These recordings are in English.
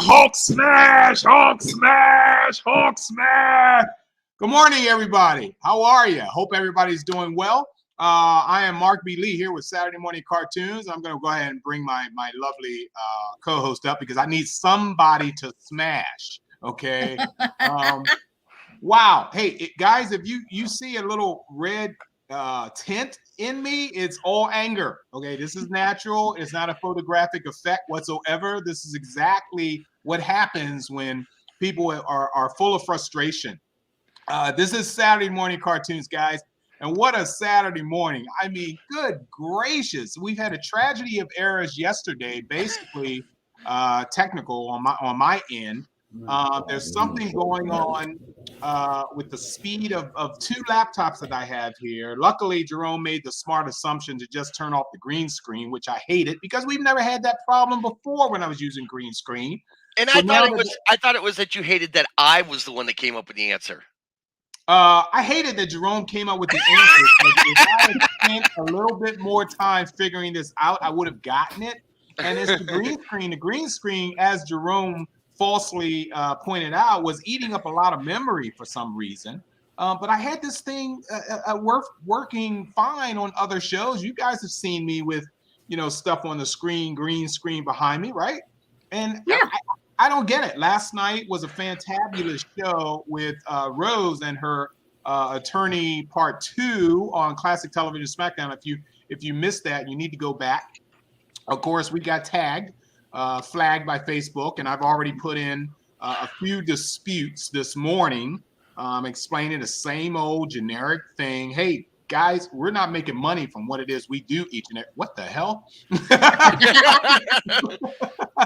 Hulk smash, Hulk smash, Hulk smash. Good morning, everybody. How are you? Hope everybody's doing well. I am Mark B. Lee here with Saturday Morning Cartoons. I'm going to go ahead and bring my lovely co-host up because I need somebody to smash. Okay. Wow. Hey, guys, if you see a little red tint in me, it's all anger. Okay, this is natural. It's not a photographic effect whatsoever. This is exactly what happens when people are full of frustration. This is Saturday Morning Cartoons, guys. And what a Saturday morning. I mean, good gracious. We've had a tragedy of errors yesterday, basically technical on my end. There's something going on with the speed of two laptops that I have here. Luckily, Jerome made the smart assumption to just turn off the green screen, which I hated because we've never had that problem before when I was using green screen. And I thought it was that you hated that I was the one that came up with the answer. I hated that Jerome came up with the answer. If I had spent a little bit more time figuring this out, I would have gotten it. And it's the green screen. The green screen, as Jerome falsely pointed out, was eating up a lot of memory for some reason. But I had this thing working fine on other shows. You guys have seen me with, stuff on the screen, green screen behind me, right? And yeah. I don't get it. Last night was a fantabulous show with Rose and her attorney part 2 on Classic Television SmackDown. If you missed that, you need to go back. Of course, we got tagged, flagged by Facebook, and I've already put in a few disputes this morning, explaining the same old generic thing. Hey, guys, we're not making money from what it is we do each and every. What the hell?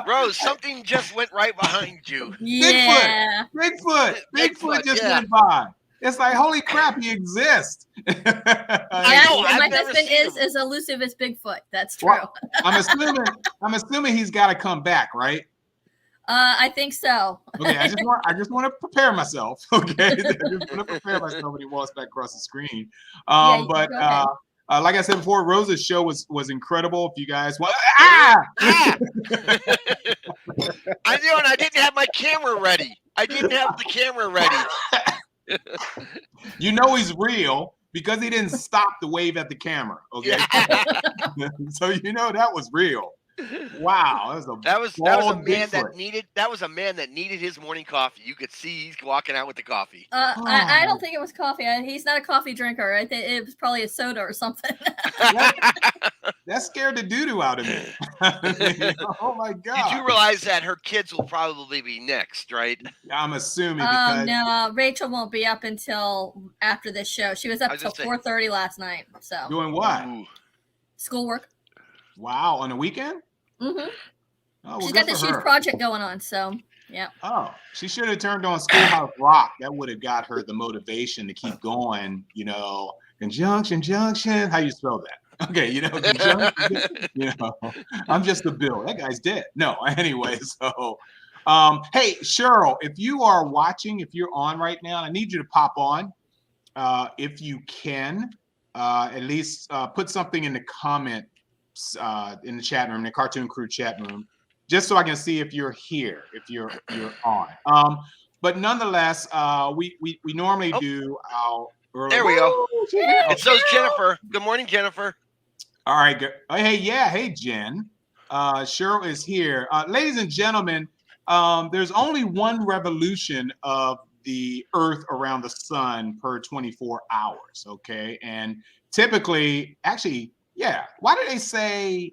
Rose, something just went right behind you. Yeah. Bigfoot just went by. It's like, holy crap, he exists. I know. My husband is as elusive as Bigfoot. That's true. Well, I'm assuming he's got to come back, right? I think so. Okay, I just want to prepare myself. Okay, I just want to prepare myself when he walks back across the screen. Like I said before, Rose's show was incredible. If you guys want, I knew, and I didn't have my camera ready. He's real because he didn't stop to wave at the camera. Okay, so that was real. Wow, that was a man that needed his morning coffee. You could see he's walking out with the coffee. I don't think it was coffee. He's not a coffee drinker. I think it was probably a soda or something. That scared the doo-doo out of me. Oh my God! Did you realize that her kids will probably be next, right? I'm assuming. No, Rachel won't be up until after this show. She was up until 4:30 last night. So doing what? Schoolwork. Wow, on the weekend? Mm-hmm. Oh, well, she's got this huge project going on, so yeah. Oh, she should have turned on Schoolhouse Rock. That would have got her the motivation to keep going. Conjunction. How you spell that? Okay, conjunction. I'm just a bill. That guy's dead. No, anyway. So, hey, Cheryl, if you are watching, if you're on right now, I need you to pop on. If you can, at least put something in the comment. In the chat room, the Cartoon Crew chat room, just so I can see if you're here, if you're on. But nonetheless, we normally do our early. There we go. And so's Jennifer. Good morning, Jennifer. All right. Good. Hey, Jen. Cheryl is here. Ladies and gentlemen, there's only one revolution of the Earth around the sun per 24 hours. Okay, and typically, actually. Yeah. Why do they say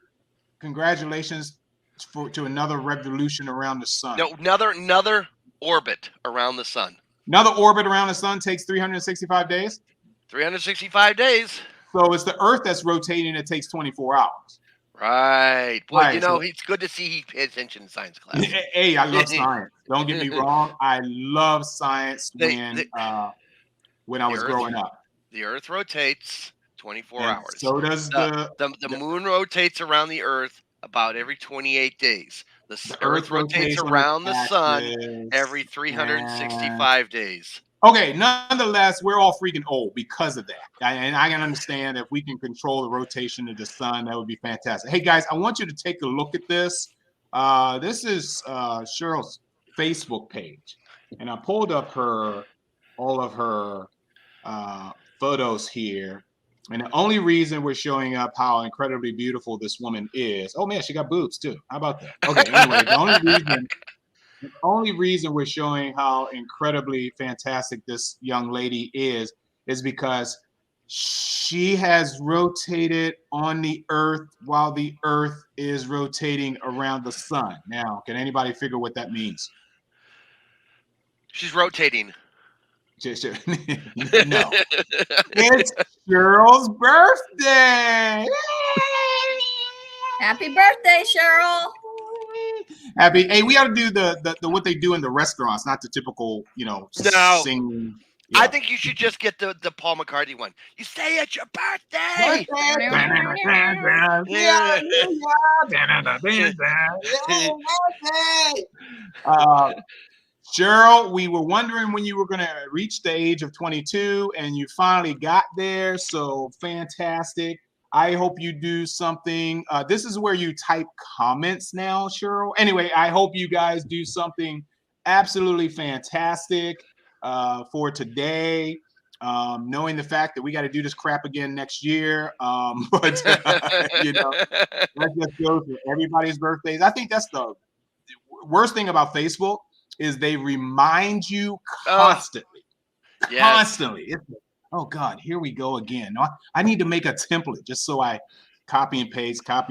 congratulations to another revolution around the sun? No, another orbit around the sun. Another orbit around the sun takes 365 days? 365 days. So it's the Earth that's rotating. It takes 24 hours. Right. Well, it's good to see he pays attention in science class. Hey, I love science. Don't get me wrong. I love science when I was growing up. The Earth rotates 24 hours. So does the moon rotates around the Earth about every 28 days. The Earth rotates around the sun every 365 days. Okay, nonetheless, we're all freaking old because of that. And I can understand if we can control the rotation of the sun, that would be fantastic. Hey, guys, I want you to take a look at this. This is Cheryl's Facebook page, and I pulled up all of her photos here. And the only reason we're showing up how incredibly beautiful this woman is. Oh man, she got boobs too. How about that? Okay, anyway, the only reason we're showing how incredibly fantastic this young lady is because she has rotated on the earth while the earth is rotating around the sun. Now, can anybody figure what that means? She's rotating. No. It's Cheryl's birthday. Happy birthday, Cheryl. Happy. Hey, we got to do the what they do in the restaurants, not the typical, singing. Yeah. I think you should just get the Paul McCartney one. You say it's your birthday. Cheryl, we were wondering when you were going to reach the age of 22, and you finally got there. So fantastic. I hope you do something. This is where you type comments now, Cheryl. Anyway, I hope you guys do something absolutely fantastic for today. Knowing the fact that we got to do this crap again next year. But, that just goes for everybody's birthdays. I think that's the worst thing about Facebook is they remind you constantly. Constantly. It's like, oh God, here we go again. No, I need to make a template just so I copy and paste. But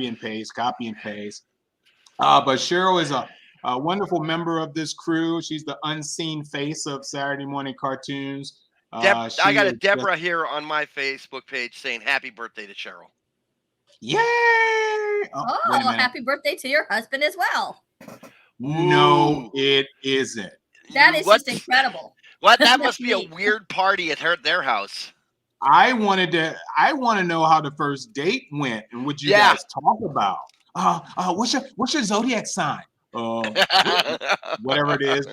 Cheryl is a wonderful member of this crew. She's the unseen face of Saturday morning cartoons. I got a Deborah here on my Facebook page saying happy birthday to Cheryl. Yay! Oh, happy birthday to your husband as well. No, it isn't. That is just incredible. What? That must be a weird party at their house. I want to know how the first date went and what you guys talk about. What's your zodiac sign? Whatever it is.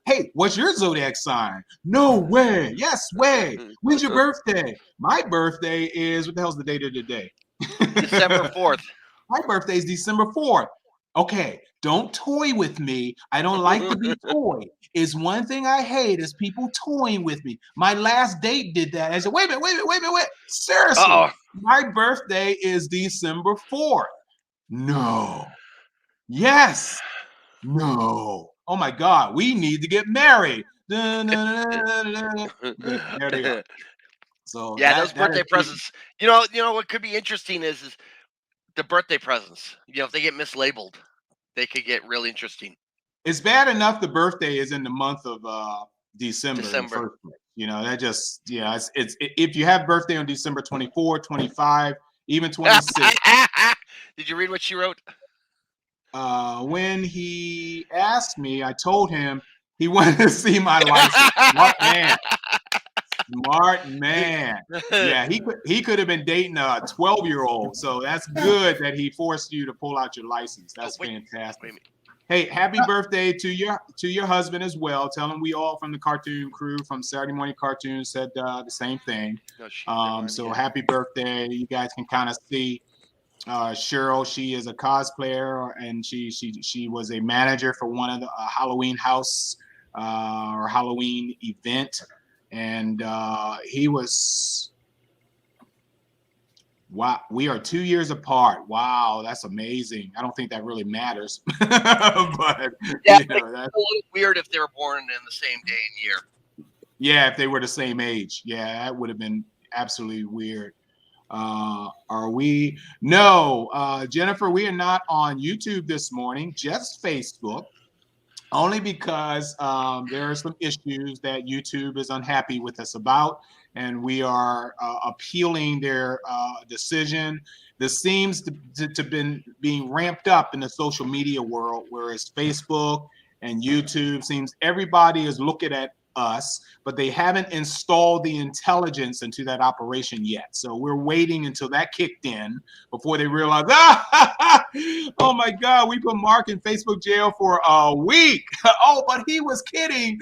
Hey, what's your zodiac sign? No way. Yes way. When's your birthday? My birthday is, what the hell's the date of the day? December 4th. My birthday is December 4th. Okay, don't toy with me. I don't like to be toyed. It's one thing I hate is people toying with me. My last date did that. I said, wait a minute. Seriously, my birthday is December 4th. No. Yes. No. Oh my God, we need to get married. There they go. So those birthday presents. You know what could be interesting is the birthday presents. If they get mislabeled, they could get really interesting. It's bad enough the birthday is in the month of December. That just it's if you have birthday on December 24, 25, even 26. Did you read what she wrote? When he asked me, I told him he wanted to see my license. Smart man. Yeah, he could have been dating a 12-year-old. So that's good that he forced you to pull out your license. That's fantastic. Hey, happy birthday to your husband as well. Tell him we all from the cartoon crew from Saturday Morning Cartoons said the same thing. So happy birthday. You guys can kind of see Cheryl. She is a cosplayer, and she was a manager for one of the Halloween house or Halloween event. And he was, wow, we are 2 years apart. Wow, that's amazing. I don't think that really matters. But that's a little weird if they were born in the same day and year. Yeah, if they were the same age. Yeah, that would have been absolutely weird. Are we? No, Jennifer, we are not on YouTube this morning, just Facebook. Only because there are some issues that YouTube is unhappy with us about, and we are appealing their decision. This seems to been being ramped up in the social media world, whereas Facebook and YouTube seems everybody is looking at us, but they haven't installed the intelligence into that operation yet. So we're waiting until that kicked in before they realize, oh my God, we put Mark in Facebook jail for a week. Oh, but he was kidding.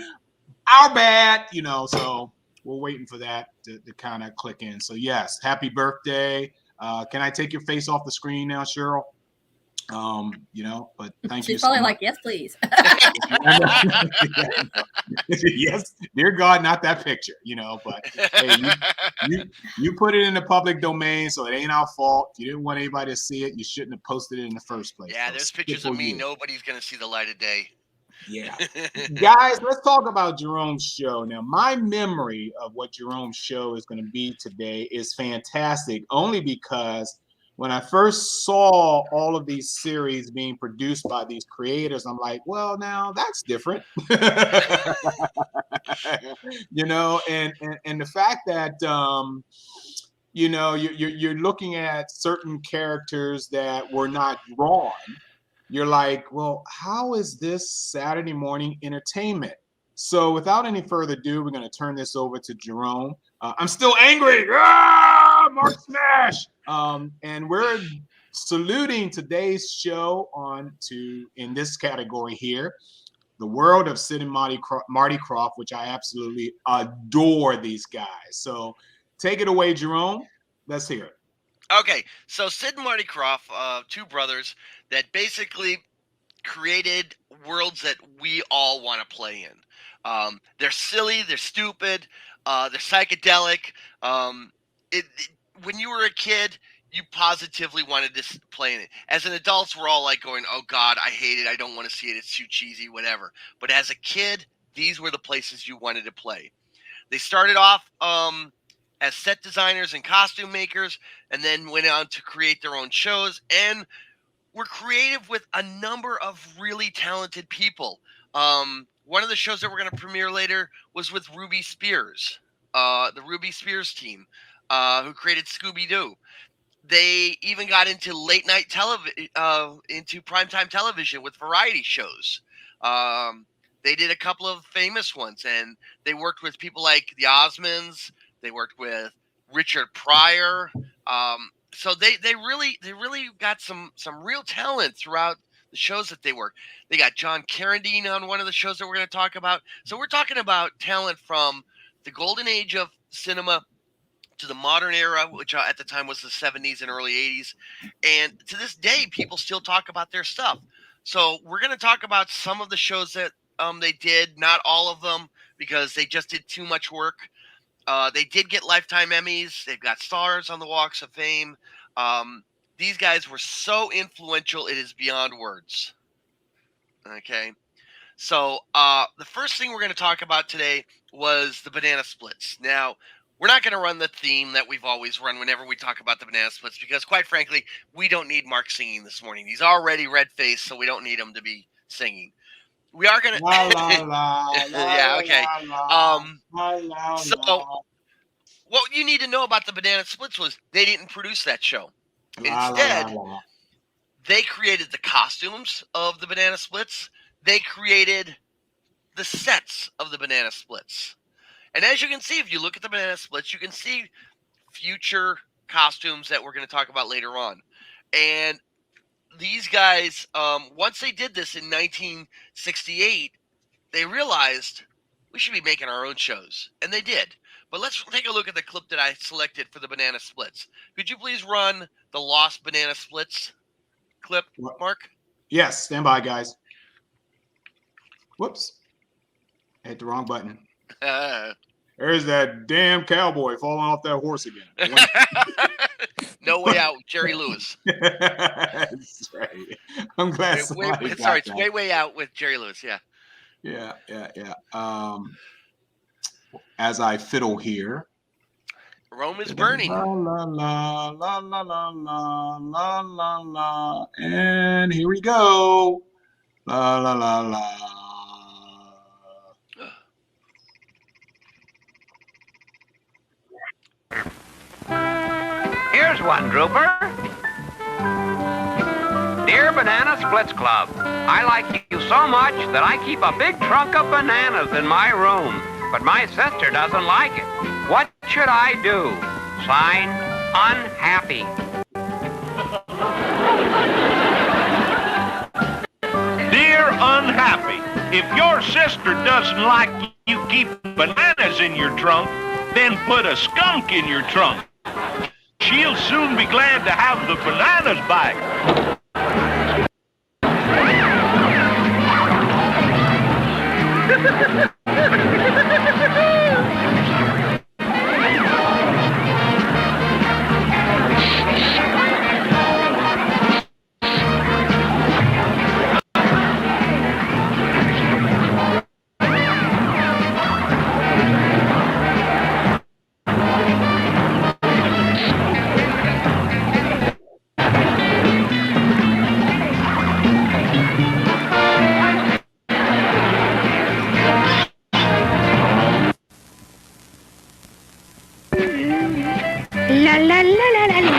Our bad, so we're waiting for that to kind of click in. So yes, happy birthday. Can I take your face off the screen now, Cheryl? But thank She's you so probably much. like, yes, please. Yes, dear God, not that picture, but hey, you put it in the public domain, so it ain't our fault. If you didn't want anybody to see it, you shouldn't have posted it in the first place. Yeah, there's pictures of me. Nobody's going to see the light of day. Yeah. Guys, let's talk about Jerome's show. Now, my memory of what Jerome's show is going to be today is fantastic, only because when I first saw all of these series being produced by these creators, I'm like, well, now that's different. And the fact that you're looking at certain characters that were not drawn. You're like, well, how is this Saturday morning entertainment? So without any further ado, we're going to turn this over to Jerome. I'm still angry. Mark Smash. And we're saluting today's show in this category here, the world of Sid and Marty Kroft, which I absolutely adore these guys. So take it away, Jerome. Let's hear it. Okay, so Sid and Marty Kroft, two brothers that basically created worlds that we all want to play in. They're silly, they're stupid, they're psychedelic. When you were a kid, you positively wanted to play in it. As an adult, we're all like going, oh God, I hate it, I don't want to see it, it's too cheesy, whatever. But as a kid, these were the places you wanted to play. They started off as set designers and costume makers, and then went on to create their own shows, and were creative with a number of really talented people. One of the shows that we're going to premiere later was with Ruby Spears, the Ruby Spears team, who created Scooby-Doo. They even got into late night television, into primetime television with variety shows. They did a couple of famous ones, and they worked with people like the Osmonds. They worked with Richard Pryor. So they really got some real talent throughout the shows that they work. They got John Carradine on one of the shows that we're going to talk about. So we're talking about talent from the golden age of cinema to the modern era, which at the time was the 70s and early 80s. And to this day, people still talk about their stuff. So we're going to talk about some of the shows that they did, not all of them, because they just did too much work. They did get Lifetime Emmys. They've got stars on the Walks of Fame. These guys were so influential, it is beyond words. Okay. So the first thing we're going to talk about today was the Banana Splits. Now, we're not going to run the theme that we've always run whenever we talk about the Banana Splits, because quite frankly, we don't need Mark singing this morning. He's already red-faced, so we don't need him to be singing. We are going to... Yeah, okay. So what you need to know about the Banana Splits was they didn't produce that show. Instead, they created the costumes of the Banana Splits. They created the sets of the Banana Splits. And as you can see, if you look at the Banana Splits, you can see future costumes that we're going to talk about later on. And these guys, once they did this in 1968, they realized we should be making our own shows. And they did. But let's take a look at the clip that I selected for the Banana Splits. Could you please run the Lost Banana Splits clip, Mark? Yes, stand by, guys. Whoops. I hit the wrong button. There's that damn cowboy falling off that horse again. No Way Out, Jerry Lewis. That's right. I'm glad it's Way Out with Jerry Lewis, yeah. Yeah. As I fiddle here. Rome is burning. La la la la la la la la la la. And here we go. La la la la. Here's one, Drooper. Dear Banana Splits Club, I like you so much that I keep a big trunk of bananas in my room, but my sister doesn't like it. What should I do? Signed, Unhappy. Dear Unhappy, if your sister doesn't like you keep bananas in your trunk, then put a skunk in your trunk. She'll soon be glad to have the bananas back. La la la la la la.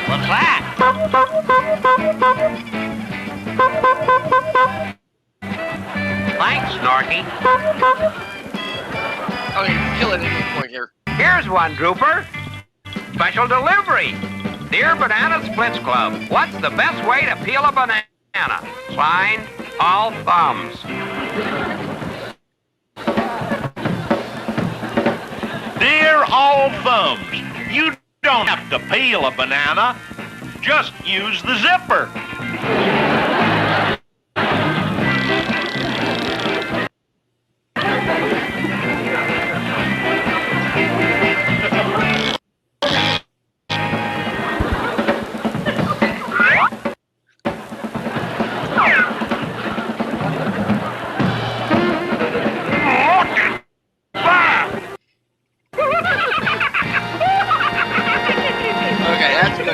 What's that? Thanks, Snorky. Okay, killing it at this point here. Here's one, Drooper. Special delivery. Dear Banana Splits Club, what's the best way to peel a banana? Signed, all thumbs. Dear all thumbs, you don't have to peel a banana. Just use the zipper.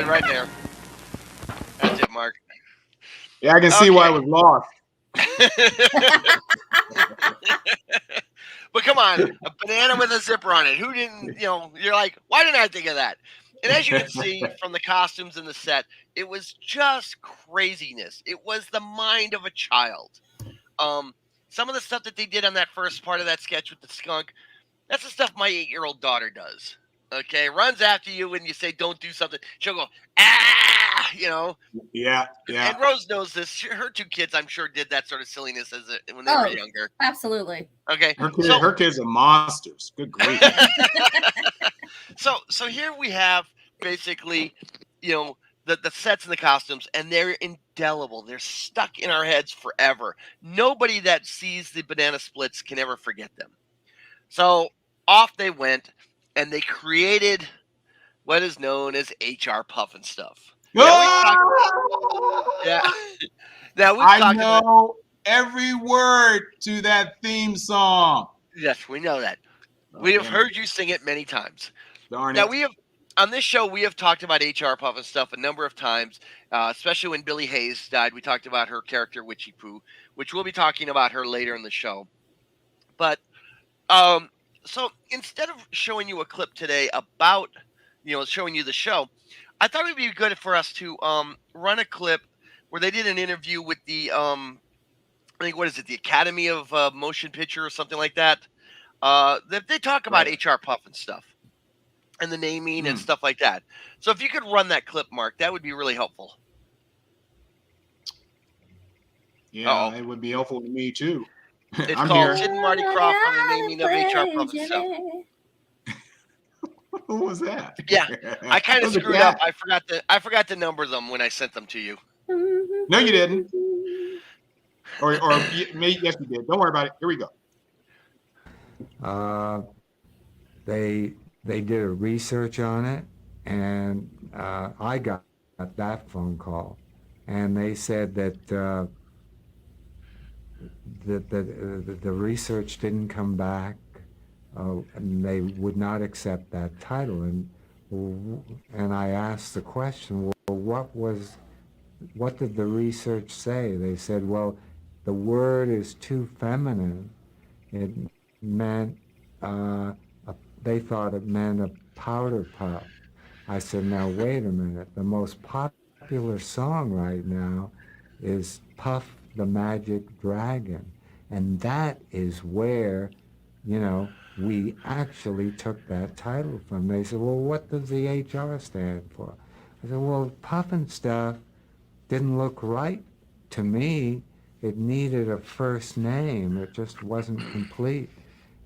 Right there. That's it, Mark. Yeah, I can see why I was lost. But come on, a banana with a zipper on it. Who didn't, you're like, why didn't I think of that? And as you can see from the costumes and the set, it was just craziness. It was the mind of a child. Some of the stuff that they did on that first part of that sketch with the skunk, that's the stuff my 8-year-old daughter does. Okay, runs after you when you say don't do something. She'll go, ah, Yeah. And Rose knows this. Her 2 kids, I'm sure, did that sort of silliness when they were younger. Absolutely. Okay. Her kids are monsters. Good grief. So here we have basically, the sets and the costumes, and they're indelible. They're stuck in our heads forever. Nobody that sees the Banana Splits can ever forget them. So off they went. And they created what is known as HR Puffin stuff. I know every word to that theme song. Yes, we know that. We have heard you sing it many times. Darn now it. we have on this show we have talked about HR Puffin stuff a number of times, especially when Billy Hayes died. We talked about her character Witchy Poo, which we'll be talking about her later in the show. But so instead of showing you a clip today about, showing you the show, I thought it would be good for us to run a clip where they did an interview with the, I think, what is it, the Academy of Motion Picture or something like that. They talk about HR Puffin stuff and the naming and stuff like that. So if you could run that clip, Mark, that would be really helpful. Yeah, it would be helpful to me, too. It's called Sid Marty Kroft on the naming of HR Puffin stuff. What was that? Yeah, I kind of screwed up. I forgot to number them when I sent them to you. No, you didn't. Or maybe yes, you did. Don't worry about it. Here we go. They did a research on it, and I got that phone call, and they said that the research didn't come back, and they would not accept that title. And I asked the question, well, what did the research say? They said, well, the word is too feminine. It meant, they thought it meant a powder puff. I said, now wait a minute. The most popular song right now is Puff the Magic Dragon. And that is where, we actually took that title from. They said, well, what does the HR stand for? I said, well, Puffin stuff didn't look right to me. It needed a first name. It just wasn't complete.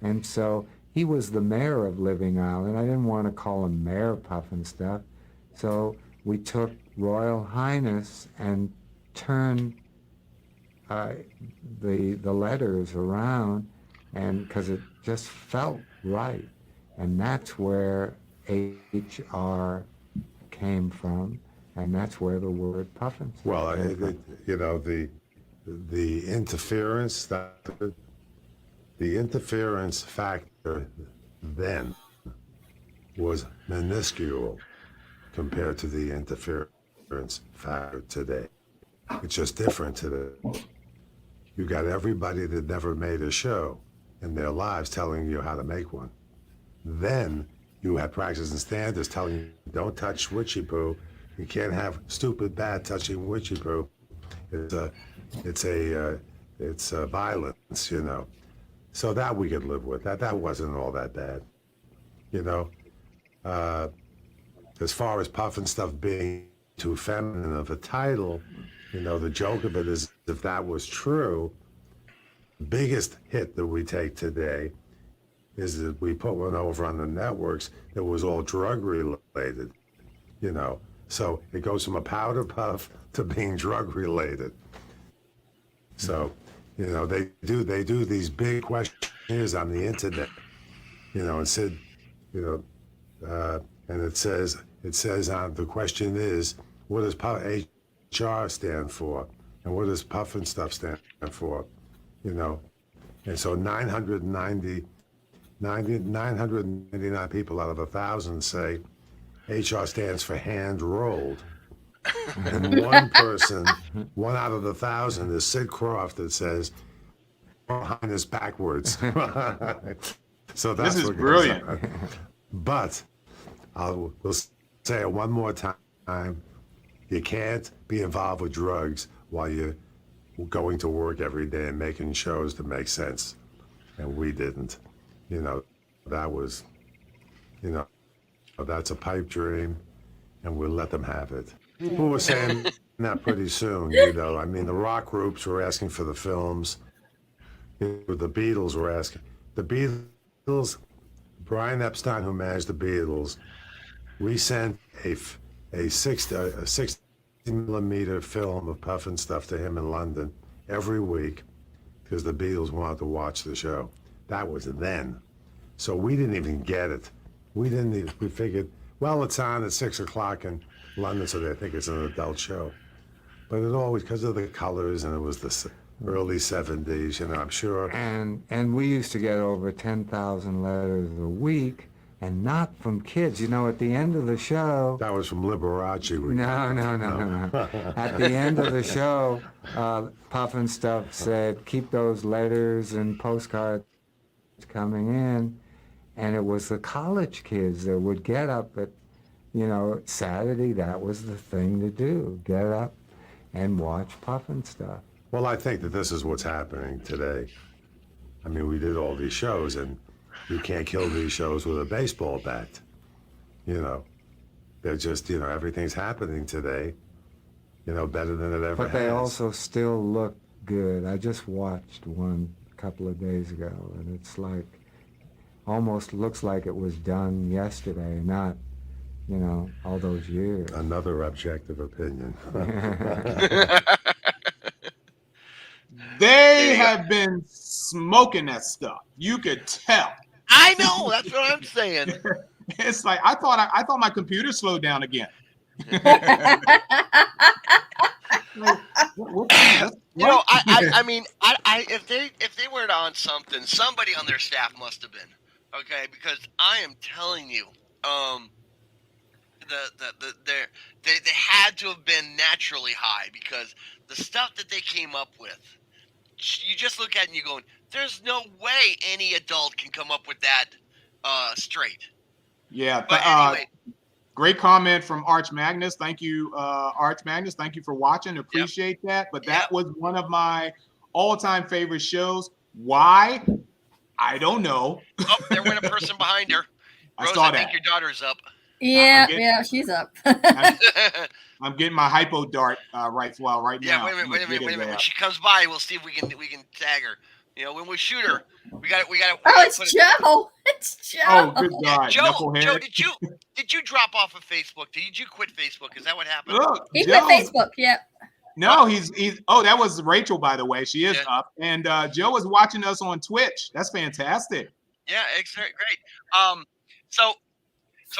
And so he was the mayor of Living Island. I didn't want to call him Mayor Puffin stuff. So we took Royal Highness and turned the letters around, and because it just felt right, and that's where HR came from, and that's where the word puffin stuff Well, came from. the interference factor then was minuscule compared to the interference factor today. It's just different today. You got everybody that never made a show in their lives telling you how to make one. Then you had practice and standards telling you, don't touch witchy poo. You can't have stupid bad touching witchy poo. It's a violence, you know. So that we could live with. That wasn't all that bad, you know. As far as puffin stuff being too feminine of a title, you know, the joke of it is if that was true, the biggest hit that we take today is that we put one over on the networks that was all drug related, you know. So it goes from a powder puff to being drug related. So, you know, they do these big questionnaires on the internet, you know, and Sid, you know, and it says on the question is, what does HR stand for, and what does puffin stuff stand for, you know, and so 999 people out of 1,000 say HR stands for hand rolled. And one out of the 1,000 is Sid Kroft that says behind us backwards. So that's this is what brilliant. But we'll say it one more time. You can't be involved with drugs while you're going to work every day and making shows that make sense. And we didn't. You know, that was, you know, that's a pipe dream, and we'll let them have it. People were saying that pretty soon, you know. I mean, the rock groups were asking for the films. The Beatles were asking. The Beatles, Brian Epstein, who managed the Beatles, we sent a 60 millimeter film of puffin stuff to him in London every week because the Beatles wanted to watch the show. That was then. So we didn't even get it. We figured, well, it's on at 6 o'clock in London, so they think it's an adult show. But it always, because of the colors, and it was the early 70s, you know, I'm sure. And we used to get over 10,000 letters a week, and not from kids. You know, at the end of the show... That was from Liberace. No. At the end of the show, Puffin Stuff said, keep those letters and postcards coming in. And it was the college kids that would get up at, you know, Saturday. That was the thing to do. Get up and watch Puffin Stuff. Well, I think that this is what's happening today. I mean, we did all these shows, and you can't kill these shows with a baseball bat. You know, they're just, you know, everything's happening today, you know, better than it ever has. But they also still look good. I just watched one a couple of days ago, and it's like, almost looks like it was done yesterday, not, you know, all those years. Another objective opinion. They have been smoking that stuff. You could tell. I know. That's what I'm saying. It's like I thought my computer slowed down again. Like, what? You know, I mean, if they were on something, somebody on their staff must have been. Okay, because I am telling you, they had to have been naturally high because the stuff that they came up with, you just look at it and you're going, there's no way any adult can come up with that straight. Yeah. But anyway. Great comment from Arch Magnus. Thank you, Arch Magnus. Thank you for watching. Appreciate that. But that was one of my all-time favorite shows. Why? I don't know. Oh, there went a person behind her. Rose, I saw that. I think your daughter's up. Yeah, she's up. I'm getting my hypo dart right now. Yeah, wait a minute. When she comes by, we'll see if we can tag her. You know, when we shoot her, we got. Oh, it's Joe. It's Joe. Oh, good God, Joe, did you drop off of Facebook? Did you quit Facebook? Is that what happened? Look, he quit Facebook. Yep. No, he's. Oh, that was Rachel, by the way. She is up, and Joe is watching us on Twitch. That's fantastic. Yeah, it's great. So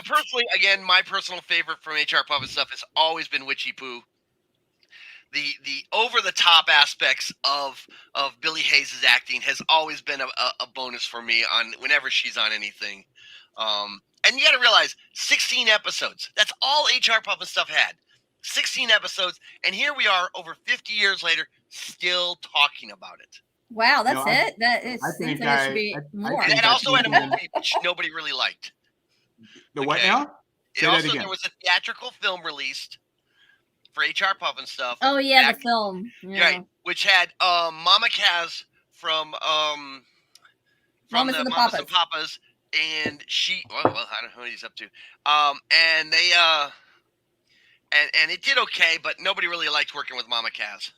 personally, again, my personal favorite from HR Puppet stuff has always been Witchy Poo. The over the top aspects of Billy Hayes' acting has always been a bonus for me on whenever she's on anything. And you got to realize 16 episodes. That's all HR Puppet stuff had. 16 episodes, and here we are over 50 years later, still talking about it. Wow, that's it. That is. I think there should be more. And it also had a movie which nobody really liked. The what now? There was a theatrical film released for HR Puffin stuff. Oh yeah, the film. Yeah. Right, which had Mama Kaz from Mamas the and Mamas Papas. and Papas, and she. Well, I don't know what he's up to. And they and it did okay, but nobody really liked working with Mama Kaz.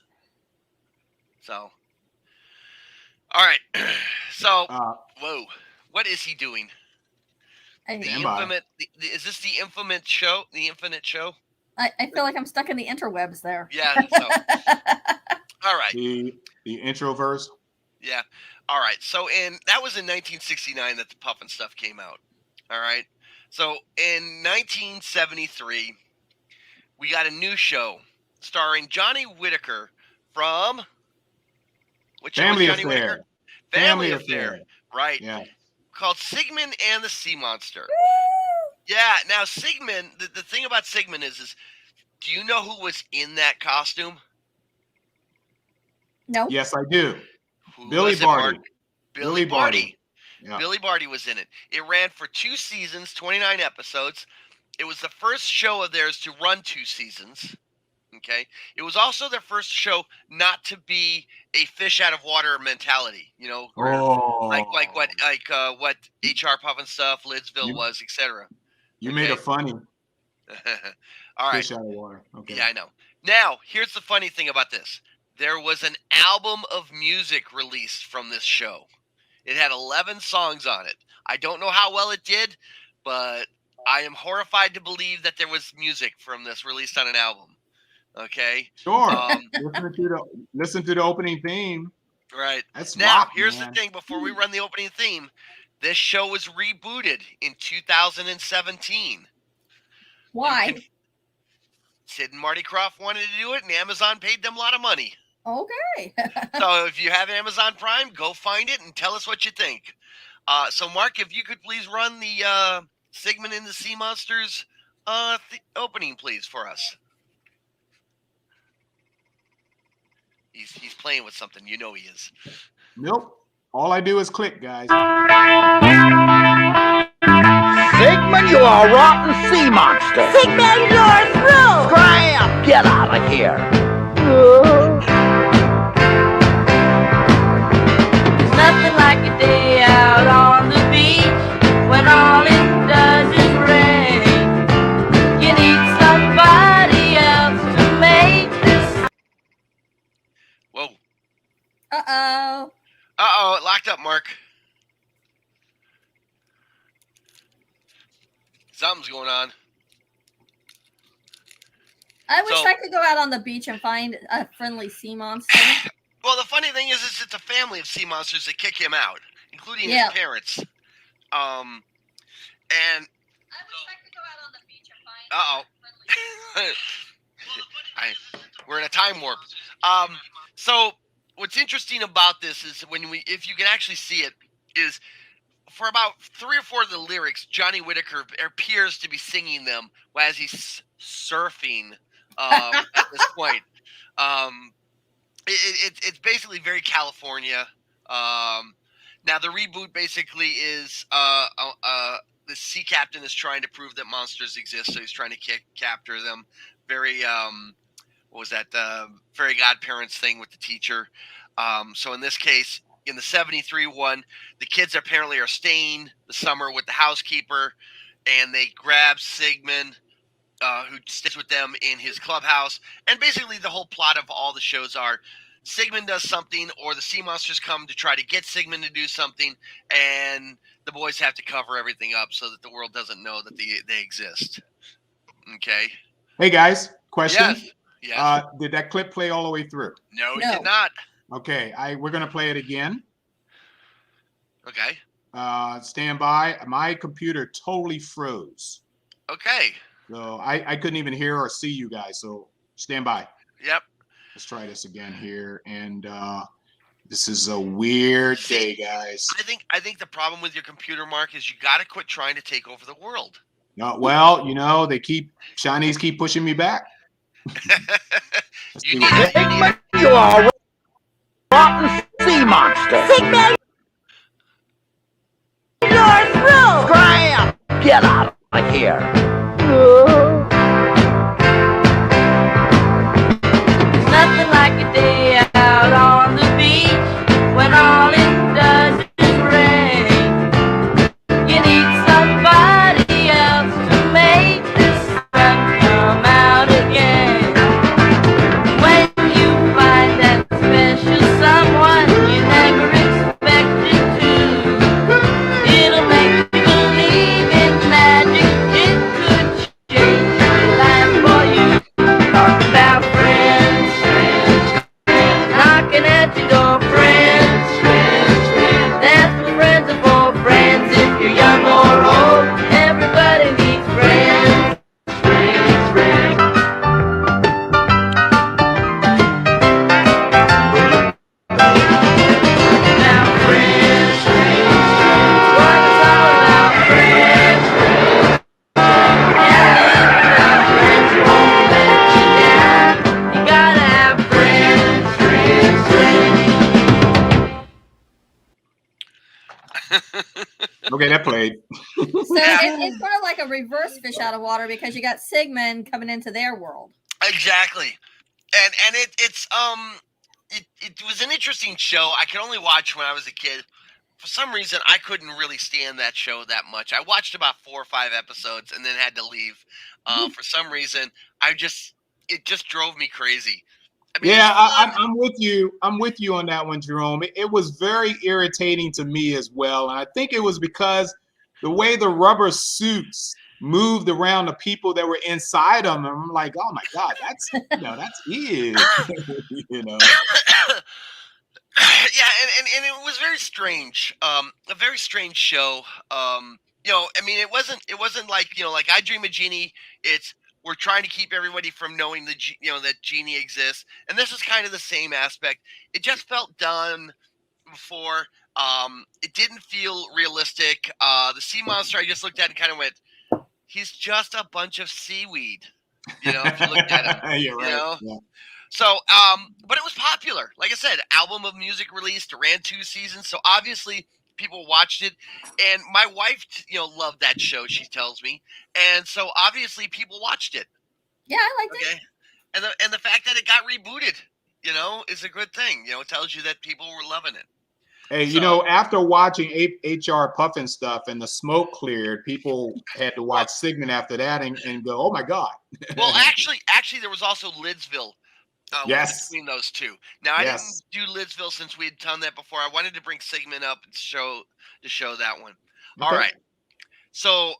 So, all right. So, whoa, what is he doing? Is this the Infinite show? The Infinite show? I feel like I'm stuck in the interwebs there. Yeah. So, all right. The intro verse. Yeah. All right. So, that was in 1969 that the Puffin stuff came out. All right. So, in 1973, we got a new show starring Johnny Whitaker from Family Affair. Family Affair. Right. Yeah. Called Sigmund and the Sea Monster. Yeah. Now, Sigmund, the thing about Sigmund is do you know who was in that costume? No. Yes, I do. Billy Barty. Billy Barty. Yeah. Billy Barty was in it. It ran for 2 seasons, 29 episodes. It was the first show of theirs to run 2 seasons. Okay. It was also their first show not to be a fish out of water mentality, you know, like what HR Puffin stuff, Lidsville was, etc. You made a funny. All right. Fish out of water. Okay. Yeah, I know. Now, here's the funny thing about this. There was an album of music released from this show. It had 11 songs on it. I don't know how well it did, but I am horrified to believe that there was music from this released on an album. Okay. Sure. Listen to the opening theme. Right. That's now. rock, Here's man. the thing. Before we run the opening theme, this show was rebooted in 2017. Why? Sid and Marty Kroft wanted to do it, and Amazon paid them a lot of money. Okay. So if you have Amazon Prime, go find it and tell us what you think. So Mark, if you could please run the Sigmund and the Sea Monsters opening, please, for us. He's playing with something. You know he is. Nope. All I do is click, guys. Sigmund, you are a rotten sea monster. Sigmund, you're through. Scram! Get out of here. There's nothing like a day out on the beach when all it does is rain. You need somebody else to make this. Whoa. Uh-oh. Uh-oh, it locked up, Mark. Something's going on. I wish I could go out on the beach and find a friendly sea monster. Well, the funny thing is it's a family of sea monsters that kick him out, including his parents. And I wish I could go out on the beach and find we're in a time warp. So what's interesting about this is if you can actually see it, is for about 3 or 4 of the lyrics, Johnny Whitaker appears to be singing them as he's surfing at this point. It's basically very California. Now the reboot basically is the sea captain is trying to prove that monsters exist, so he's trying to capture them. Very what was that? Fairy godparents thing with the teacher. So in this case, in the 73 one, the kids apparently are staying the summer with the housekeeper, and they grab Sigmund, who stays with them in his clubhouse. And basically the whole plot of all the shows are Sigmund does something, or the sea monsters come to try to get Sigmund to do something, and the boys have to cover everything up so that the world doesn't know that they exist. Okay. Hey, guys. Question. Yes. Yes. Did that clip play all the way through? No, it did not. Okay, we're gonna play it again. Okay. Stand by. My computer totally froze. Okay. So I couldn't even hear or see you guys. So stand by. Yep. Let's try this again here. And this is a weird day, guys. I think the problem with your computer, Mark, is you got to quit trying to take over the world. No, well, Chinese keep pushing me back. Sigmund, you are a rotten sea monster. Sigmund, you're through. Scram! Get out of here. There's nothing like a day out on the beach when all it does is rain. You need somebody else to make the sun come out again. When you find that special someone you never expected to, it'll make you believe in magic. It could change your life for you. Talk about friends, knocking at your door, friends. That's what friends are for, friends. If you're young or old, everybody needs friends. Now friends, what it's all about, friends. Can't live without friends who won't let you down. You gotta have friends. Okay, that played. So it's sort of like a reverse fish out of water because you got Sigmund coming into their world. Exactly. And it was an interesting show. I could only watch when I was a kid. For some reason, I couldn't really stand that show that much. I watched about 4 or 5 episodes and then had to leave. For some reason, it just drove me crazy. I mean, Yeah, I'm with you. I'm with you on that one, Jerome. It was very irritating to me as well, and I think it was because the way the rubber suits moved around the people that were inside them. And I'm like, oh my God, that's ew. Yeah, and it was very strange. A very strange show. I mean, it wasn't like like I Dream of Jeannie. It's we're trying to keep everybody from knowing that Jeannie exists, and this is kind of the same aspect. It just felt done before. It didn't feel realistic. The sea monster I just looked at and kind of went, he's just a bunch of seaweed. If you looked at him, You're right. Yeah. So, but it was popular. Like I said, album of music released, ran 2 seasons. So obviously people watched it, and my wife, loved that show. She tells me, and so obviously people watched it. Yeah, I liked it. And the fact that it got rebooted, is a good thing. It tells you that people were loving it. Hey, after watching HR Puffin stuff and the smoke cleared, people had to watch Sigmund after that and go, oh my God. Well, actually, there was also Lidsville. Yes. Between those two. Now I didn't do Lidsville since we had done that before. I wanted to bring Sigmund up and show that one. Okay. All right. So,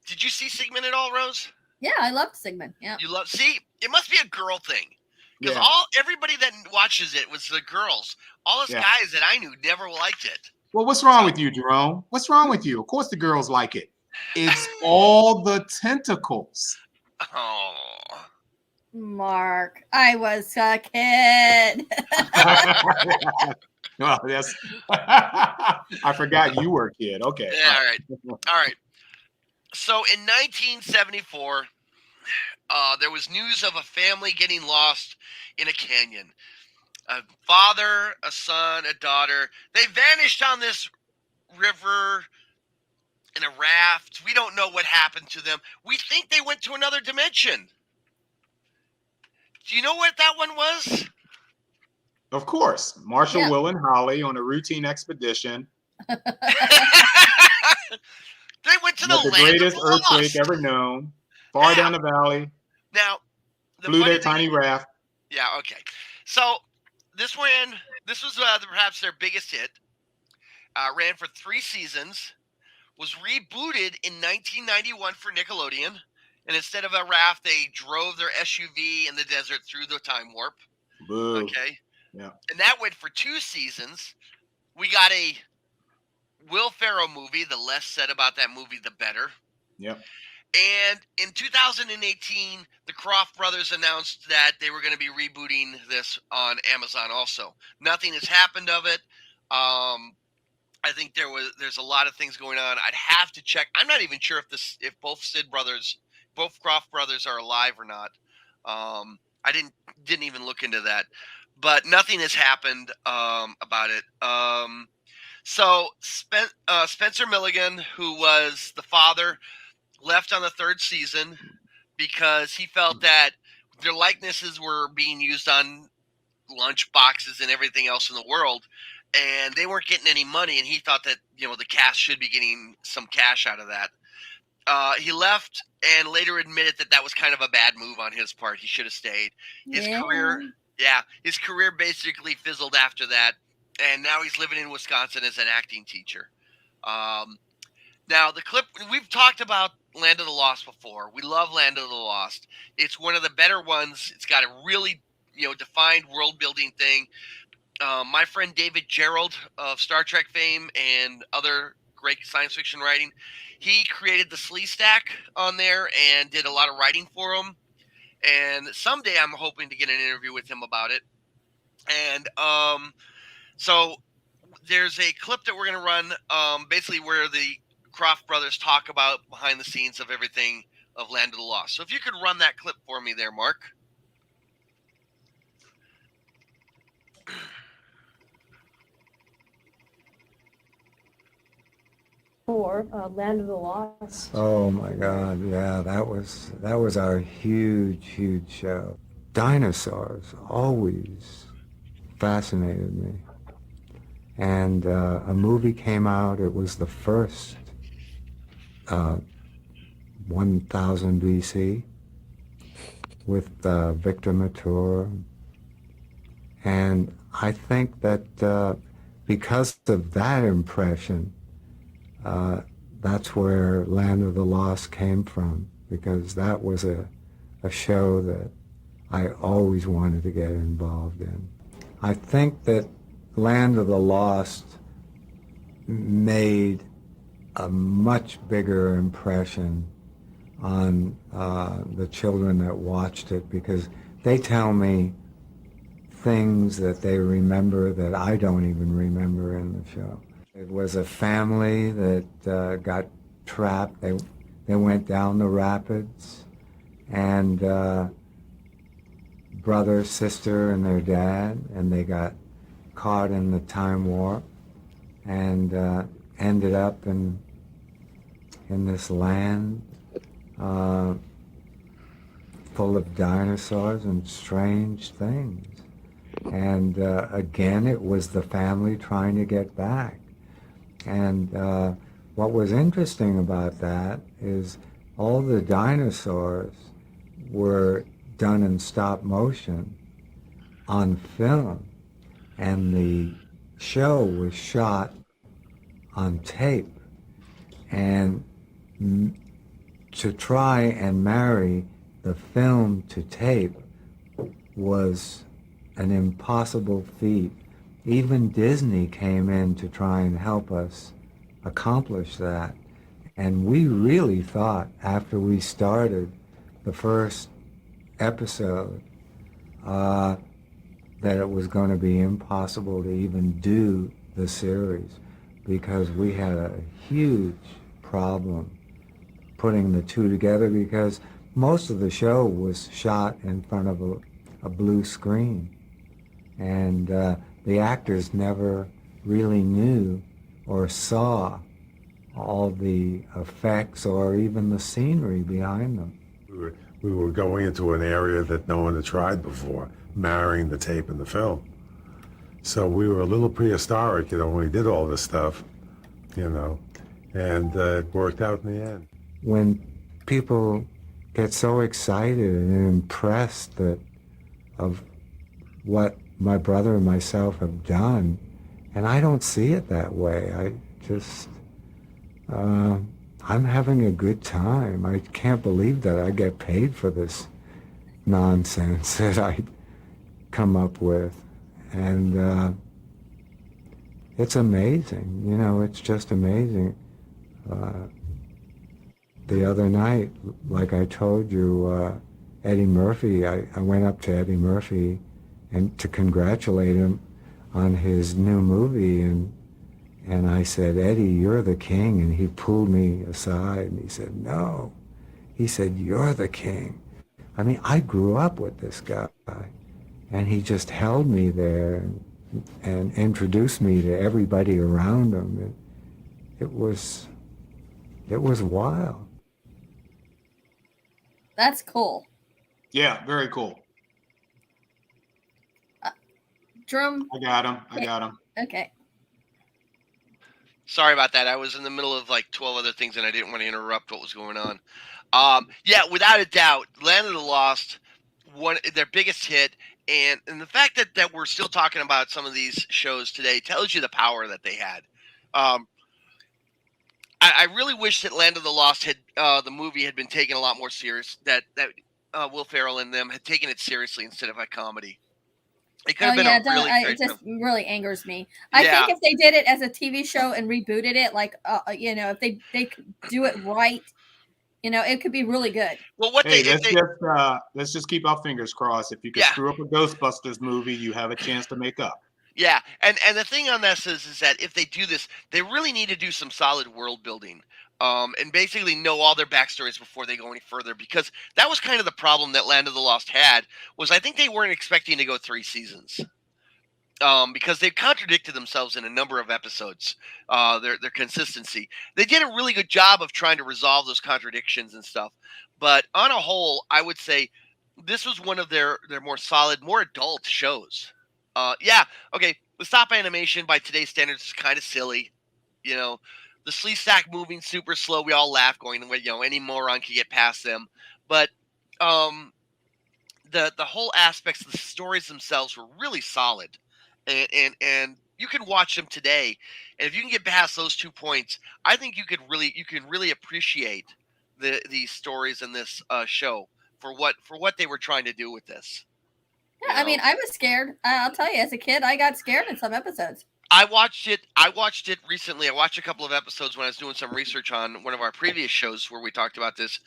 did you see Sigmund at all, Rose? Yeah, I loved Sigmund. Yeah. You love? See, it must be a girl thing because everybody that watches it was the girls. All us guys that I knew never liked it. Well, what's wrong with you, Jerome? What's wrong with you? Of course, the girls like it. It's all the tentacles. Oh. Mark, I was a kid. Well, yes. I forgot you were a kid. Okay. Yeah, all right. So in 1974, there was news of a family getting lost in a canyon. A father, a son, a daughter. They vanished on this river in a raft. We don't know what happened to them. We think they went to another dimension. Do you know what that one was? Of course. Marshall, Will, and Holly on a routine expedition. They went to the greatest of the earthquake ever known. Far down the valley. Now, flew their tiny raft. Yeah, okay. So this was perhaps their biggest hit. Ran for 3 seasons. Was rebooted in 1991 for Nickelodeon. and instead of a raft, they drove their SUV in the desert through the time warp. Boo. Okay. Yeah. And that went for 2 seasons. We got a Will Ferrell movie. The less said about that movie, the better. Yep. And in 2018, the Kroft brothers announced that they were going to be rebooting this on Amazon also. Nothing has happened of it. I think there's a lot of things going on. I'd have to check. I'm not even sure if both Kroft brothers are alive or not. I didn't even look into that. But nothing has happened about it. So Spencer Milligan, who was the father, left on the 3rd season because he felt that their likenesses were being used on lunch boxes and everything else in the world, and they weren't getting any money, and he thought that the cast should be getting some cash out of that. He left and later admitted that was kind of a bad move on his part. He should have stayed. His career basically fizzled after that, and now he's living in Wisconsin as an acting teacher. Now, the clip, we've talked about Land of the Lost before. We love Land of the Lost. It's one of the better ones. It's got a really, defined world-building thing. My friend David Gerald of Star Trek fame and other great science fiction writing, he created the Slee Stack on there and did a lot of writing for him. And someday I'm hoping to get an interview with him about it. And so there's a clip that we're going to run basically where the Kroft brothers talk about behind the scenes of everything of Land of the Lost. So if you could run that clip for me there, Mark. For Land of the Lost. Oh my God, yeah, that was our huge show. Dinosaurs always fascinated me. And a movie came out, it was the first 1000 BC with Victor Mature. And I think that because of that impression, that's where Land of the Lost came from, because that was a show that I always wanted to get involved in. I think that Land of the Lost made a much bigger impression on the children that watched it, because they tell me things that they remember that I don't even remember in the show. It was a family that got trapped. They went down the rapids, and brother, sister, and their dad, and they got caught in the time warp and ended up in this land full of dinosaurs and strange things. And again, it was the family trying to get back. And what was interesting about that is all the dinosaurs were done in stop motion on film, and the show was shot on tape. And to try and marry the film to tape was an impossible feat. Even Disney came in to try and help us accomplish that. And we really thought, after we started the first episode, that it was going to be impossible to even do the series, because we had a huge problem putting the two together, because most of the show was shot in front of a blue screen. And the actors never really knew or saw all the effects or even the scenery behind them. We were going into an area that no one had tried before, marrying the tape and the film. So we were a little prehistoric, when we did all this stuff, and it worked out in the end. When people get so excited and impressed of what my brother and myself have done, and I don't see it that way. I I'm having a good time. I can't believe that I get paid for this nonsense that I come up with. And it's amazing. You know, it's just amazing. The other night, like I told you, Eddie Murphy, I went up to Eddie Murphy and to congratulate him on his new movie, and I said, Eddie, you're the king. And he pulled me aside and he said, no. He said, you're the king. I mean, I grew up with this guy, and he just held me there and introduced me to everybody around him. It was wild. That's cool. Yeah, very cool. Drum. I got him. Okay. Sorry about that. I was in the middle of like 12 other things, and I didn't want to interrupt what was going on. Yeah, without a doubt, Land of the Lost, their biggest hit, and the fact that we're still talking about some of these shows today tells you the power that they had. I really wish that Land of the Lost had the movie had been taken a lot more serious. That Will Ferrell and them had taken it seriously instead of a comedy. It could have been a really great it just film. really angers me. I think if they did it as a TV show and rebooted it, like if they could do it right, it could be really good. Well, let's just keep our fingers crossed. If you can screw up a Ghostbusters movie, you have a chance to make up. Yeah, and the thing on this is that if they do this, they really need to do some solid world building, and basically know all their backstories before they go any further, because that was kind of the problem that Land of the Lost had. Was I think they weren't expecting to go 3 seasons, because they contradicted themselves in a number of episodes. Their consistency, they did a really good job of trying to resolve those contradictions and stuff. But on a whole, I would say this was one of their more solid, more adult shows. Okay. The stop animation by today's standards is kind of silly. The Sleestack moving super slow. We all laugh going, any moron can get past them. But the whole aspects of the stories themselves were really solid, and you can watch them today. And if you can get past those 2 points, I think you can really appreciate these stories in this show for what they were trying to do with this. Yeah, I mean, I was scared. I'll tell you, as a kid, I got scared in some episodes. I watched it recently. I watched a couple of episodes when I was doing some research on one of our previous shows where we talked about this.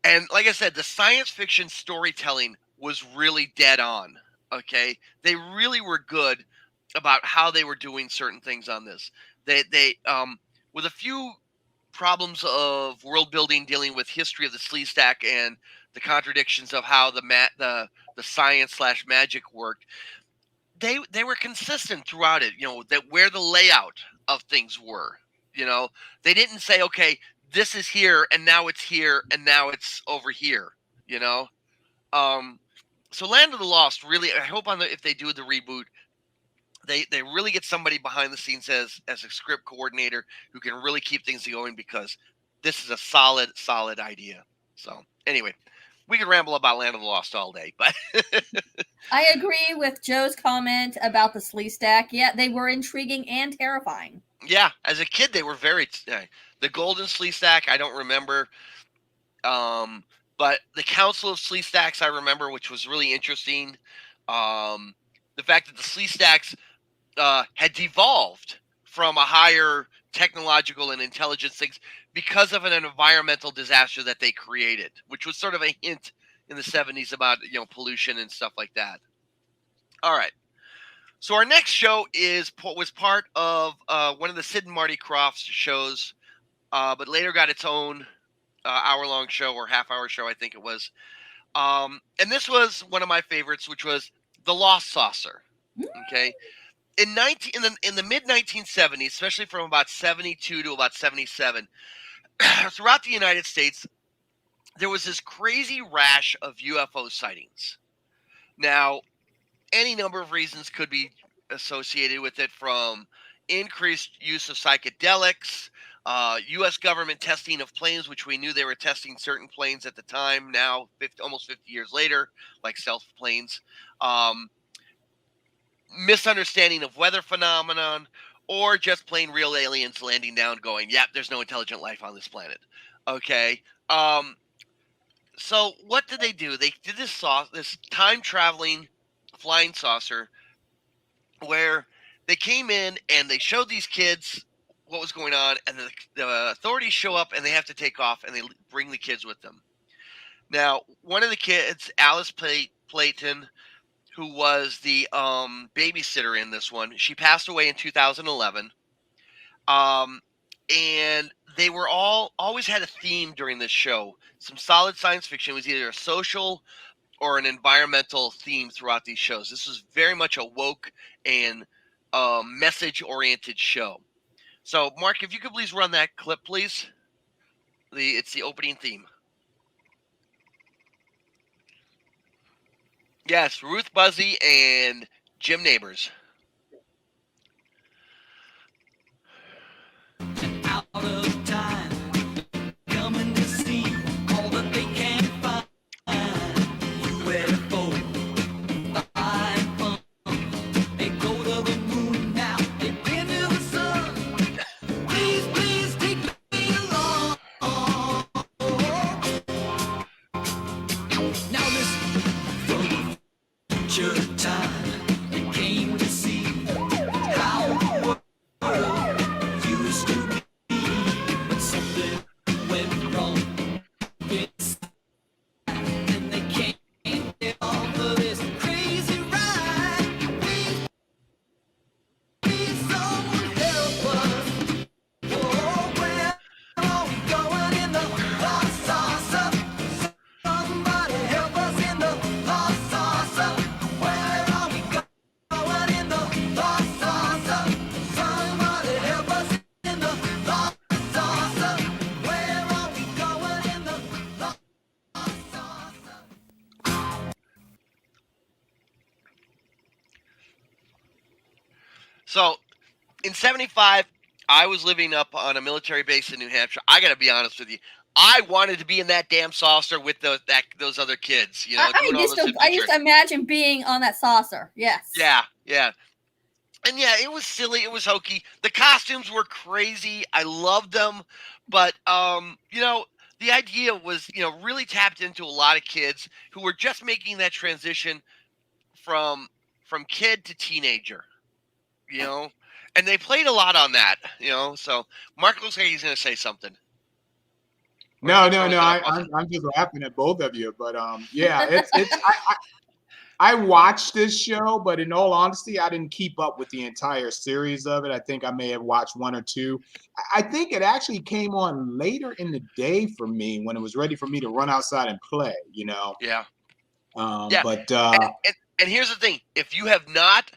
And like I said, the science fiction storytelling was really dead on. Okay. They really were good about how they were doing certain things on this. They with a few problems of world building, dealing with history of the Sleestack and the contradictions of how the science / magic worked, they were consistent throughout it. That where the layout of things were. They didn't say, okay, this is here and now it's here and now it's over here. So Land of the Lost, really, I hope if they do the reboot, they really get somebody behind the scenes as a script coordinator who can really keep things going, because this is a solid idea. So anyway, we could ramble about Land of the Lost all day, but I agree with Joe's comment about the Sleestack. Yeah, they were intriguing and terrifying. Yeah, as a kid, they were very. The Golden Sleestack, I don't remember, but the Council of Sleestacks I remember, which was really interesting. The fact that the Sleestacks had devolved from a higher technological and intelligence things because of an environmental disaster that they created, which was sort of a hint in the 70s about pollution and stuff like that. All right. So our next show was part of one of the Sid and Marty Kroft shows, but later got its own hour-long show or half-hour show, I think it was. And this was one of my favorites, which was The Lost Saucer. Okay. In the mid 1970s, especially from about 72 to about 77, throughout the United States, there was this crazy rash of UFO sightings. Now, any number of reasons could be associated with it, from increased use of psychedelics, U.S. government testing of planes, which we knew they were testing certain planes at the time, now almost 50 years later, like stealth planes, misunderstanding of weather phenomenon, or just plain real aliens landing down going, yep, there's no intelligent life on this planet. Okay. So what did they do? They did this time traveling flying saucer where they came in and they showed these kids what was going on, and the authorities show up and they have to take off, and they bring the kids with them. Now, one of the kids, Alice Playton, who was the babysitter in this one, she passed away in 2011. And they were always had a theme during this show. Some solid science fiction. It was either a social or an environmental theme throughout these shows. This was very much a woke and message-oriented show. So, Mark, if you could please run that clip, please. It's the opening theme. Yes, Ruth Buzzy and Jim Neighbors. Out of time, coming to see all that they can find. Where to go, find fun. They go to the moon now, they've been to the sun. Please, please take me along. Now listen, from future time, they came to see how the world used to be. But something went wrong inside, and they can't get off of this crazy ride. Please, please, someone help us. Oh, where are we going in the lost saucer? Somebody help us in the lost saucer. Where are we going in the lost saucer? Somebody help us in the lost saucer. Where are we going in the lost saucer? So, in 75, I was living up on a military base in New Hampshire. I got to be honest with you. I wanted to be in that damn saucer with those other kids, you know, doing all used this to, I used adventure. to imagine being on that saucer. Yes. Yeah. And yeah, it was silly. It was hokey. The costumes were crazy. I loved them. But, you know, the idea was, you know, really tapped into a lot of kids who were just making that transition from kid to teenager, you know, and they played a lot on that, you know. So Mark looks like he's going to say something. No. I'm just laughing at both of you, but yeah, it's I watched this show, but in all honesty, I didn't keep up with the entire series of it. I think I may have watched one or two. I think it actually came on later in the day for me when it was ready for me to run outside and play, you know. Yeah. But and here's the thing: if you have not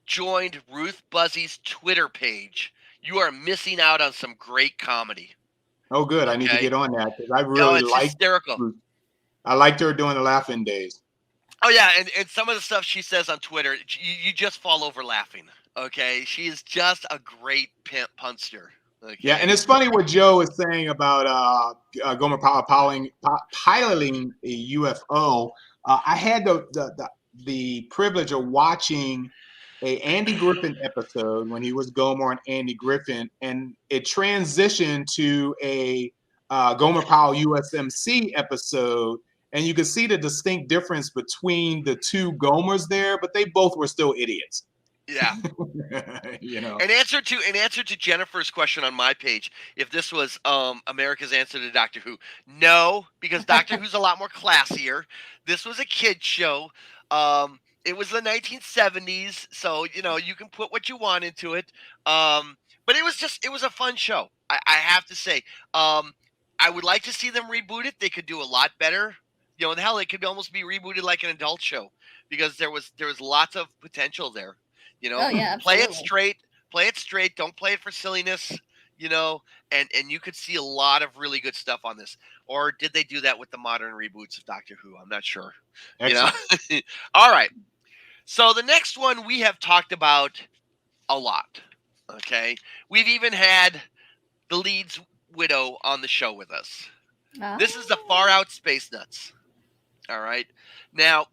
joined Ruth Buzzy's Twitter page, you are missing out on some great comedy. oh, good. I need to get on that because I No, really it's liked. hysterical. I liked her doing the laughing days. Oh yeah, and some of the stuff she says on Twitter, you just fall over laughing. Okay, she is just a great punster. Okay? Yeah, and it's funny what Joe is saying about Gomer piloting a UFO. I had the privilege of watching a Andy Griffin episode when he was Gomer and Andy Griffin, and it transitioned to a Gomer Powell USMC episode, and you could see the distinct difference between the two Gomers there, but they both were still idiots. Yeah. You know. In answer to Jennifer's question on my page, if this was America's answer to Doctor Who, no, because Doctor Who's a lot more classier. This was a kid show. It was the 1970s, so you know you can put what you want into it. But it was a fun show. I have to say. I would like to see them reboot it. They could do a lot better. You know, hell, it could almost be rebooted like an adult show because there was lots of potential there. You know, Oh, yeah, play it absolutely. straight. Don't play it for silliness. You know, and you could see a lot of really good stuff on this. Or did they do that with the modern reboots of Doctor Who? I'm not sure. Excellent. You know, all right. So the next one we have talked about a lot. Okay, we've even had the lead's widow on the show with us. This is the Far Out Space Nuts. All right. Now,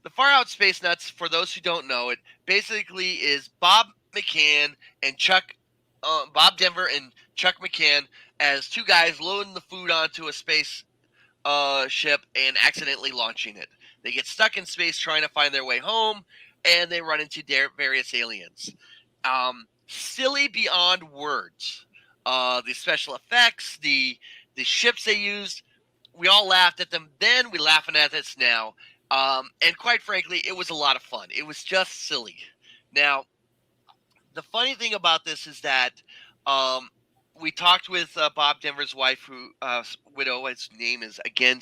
the Far Out Space Nuts, for those who don't know it, basically is Bob McCann and Bob Denver and Chuck McCann as two guys loading the food onto a space ship and accidentally launching it. They get stuck in space trying to find their way home, and they run into various aliens. Silly beyond words. The special effects, the ships they used, we all laughed at them then. We're laughing at this now. And quite frankly, it was a lot of fun. It was just silly. Now, the funny thing about this is that we talked with Bob Denver's wife, widow. His name is again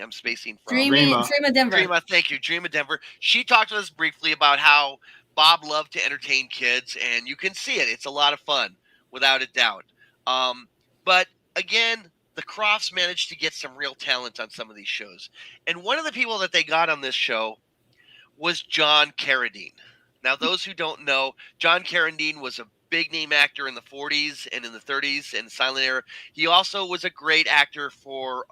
I'm spacing from Dreama Denver. Dreama, thank you, Dreama Denver. She talked to us briefly about how Bob loved to entertain kids, and you can see it. It's a lot of fun, without a doubt. But again, the Krofts managed to get some real talent on some of these shows, and one of the people that they got on this show was John Carradine. Now, those who don't know, John Carradine was a big name actor in the 40s and in the 30s and silent era. He also was a great actor for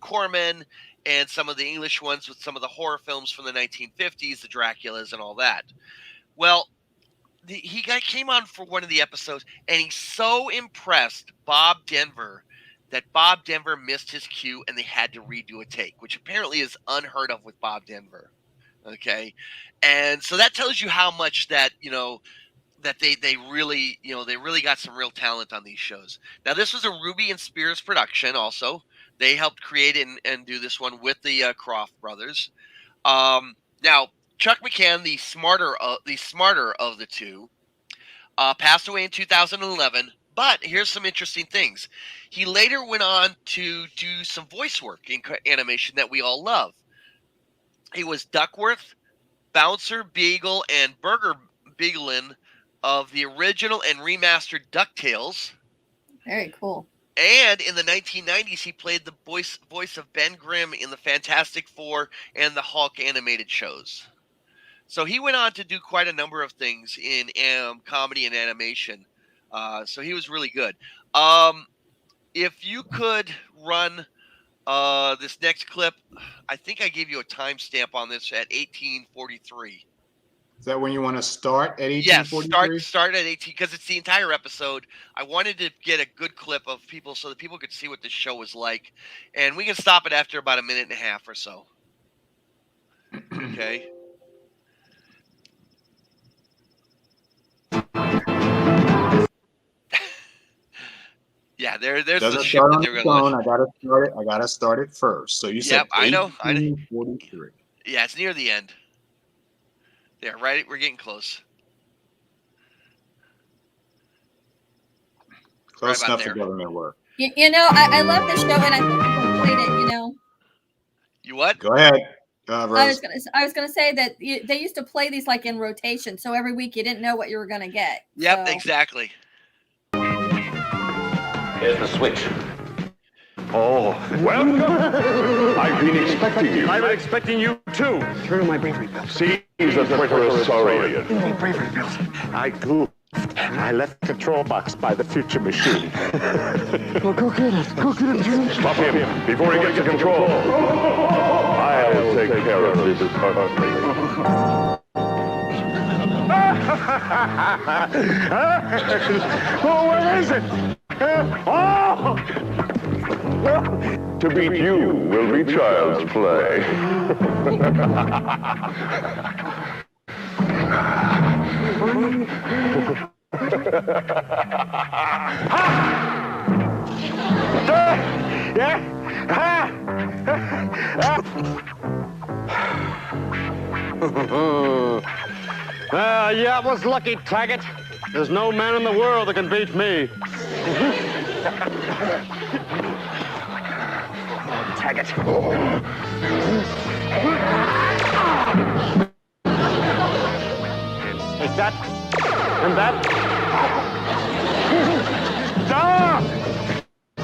Corman and some of the English ones with some of the horror films from the 1950s, the Draculas and all that. Well, he came on for one of the episodes, and he so impressed Bob Denver that Bob Denver missed his cue and they had to redo a take, which apparently is unheard of with Bob Denver. Okay. And so that tells you how much that, that they really got some real talent on these shows. Now, this was a Ruby and Spears production also. They helped create and do this one with the Kroft brothers. Now, Chuck McCann, the smarter of the two, passed away in 2011. But here's some interesting things. He later went on to do some voice work in animation that we all love. He was Duckworth, Bouncer, Beagle, and Burger Bigelin of the original and remastered DuckTales. Very cool. And in the 1990s, he played the voice of Ben Grimm in the Fantastic Four and the Hulk animated shows. So he went on to do quite a number of things in comedy and animation. So he was really good. If you could run this next clip, I think I gave you a timestamp on this at 1843. Is that when you want to start at 1843? Yes, start at 18 because it's the entire episode. I wanted to get a good clip of people so that people could see what this show was like, and we can stop it after about a minute and a half or so. Okay. Yeah, there's the ship that they're going to launch. I gotta start it first. So you said 1843. Yeah, it's near the end. Yeah, right. We're getting close. Close enough for government work. I love this show, and I think people played it. You what? Go ahead. I was gonna say that they used to play these like in rotation, so every week you didn't know what you were gonna get. Yep, exactly. Here's the switch. Oh, welcome. I've been expecting you. I've been expecting you too. Turn on my bravery belt. See, he's a Pretorian. Bravery belt. I goofed. I left the control box by the future machine. Well, go get it. Go get it, Jim. Stop him before he gets to control. I'll take care of this personally. Oh, where is it? Oh! To beat you will be child's play. Yeah, it was lucky, Taggart. There's no man in the world that can beat me. Taggart. Take that. And that.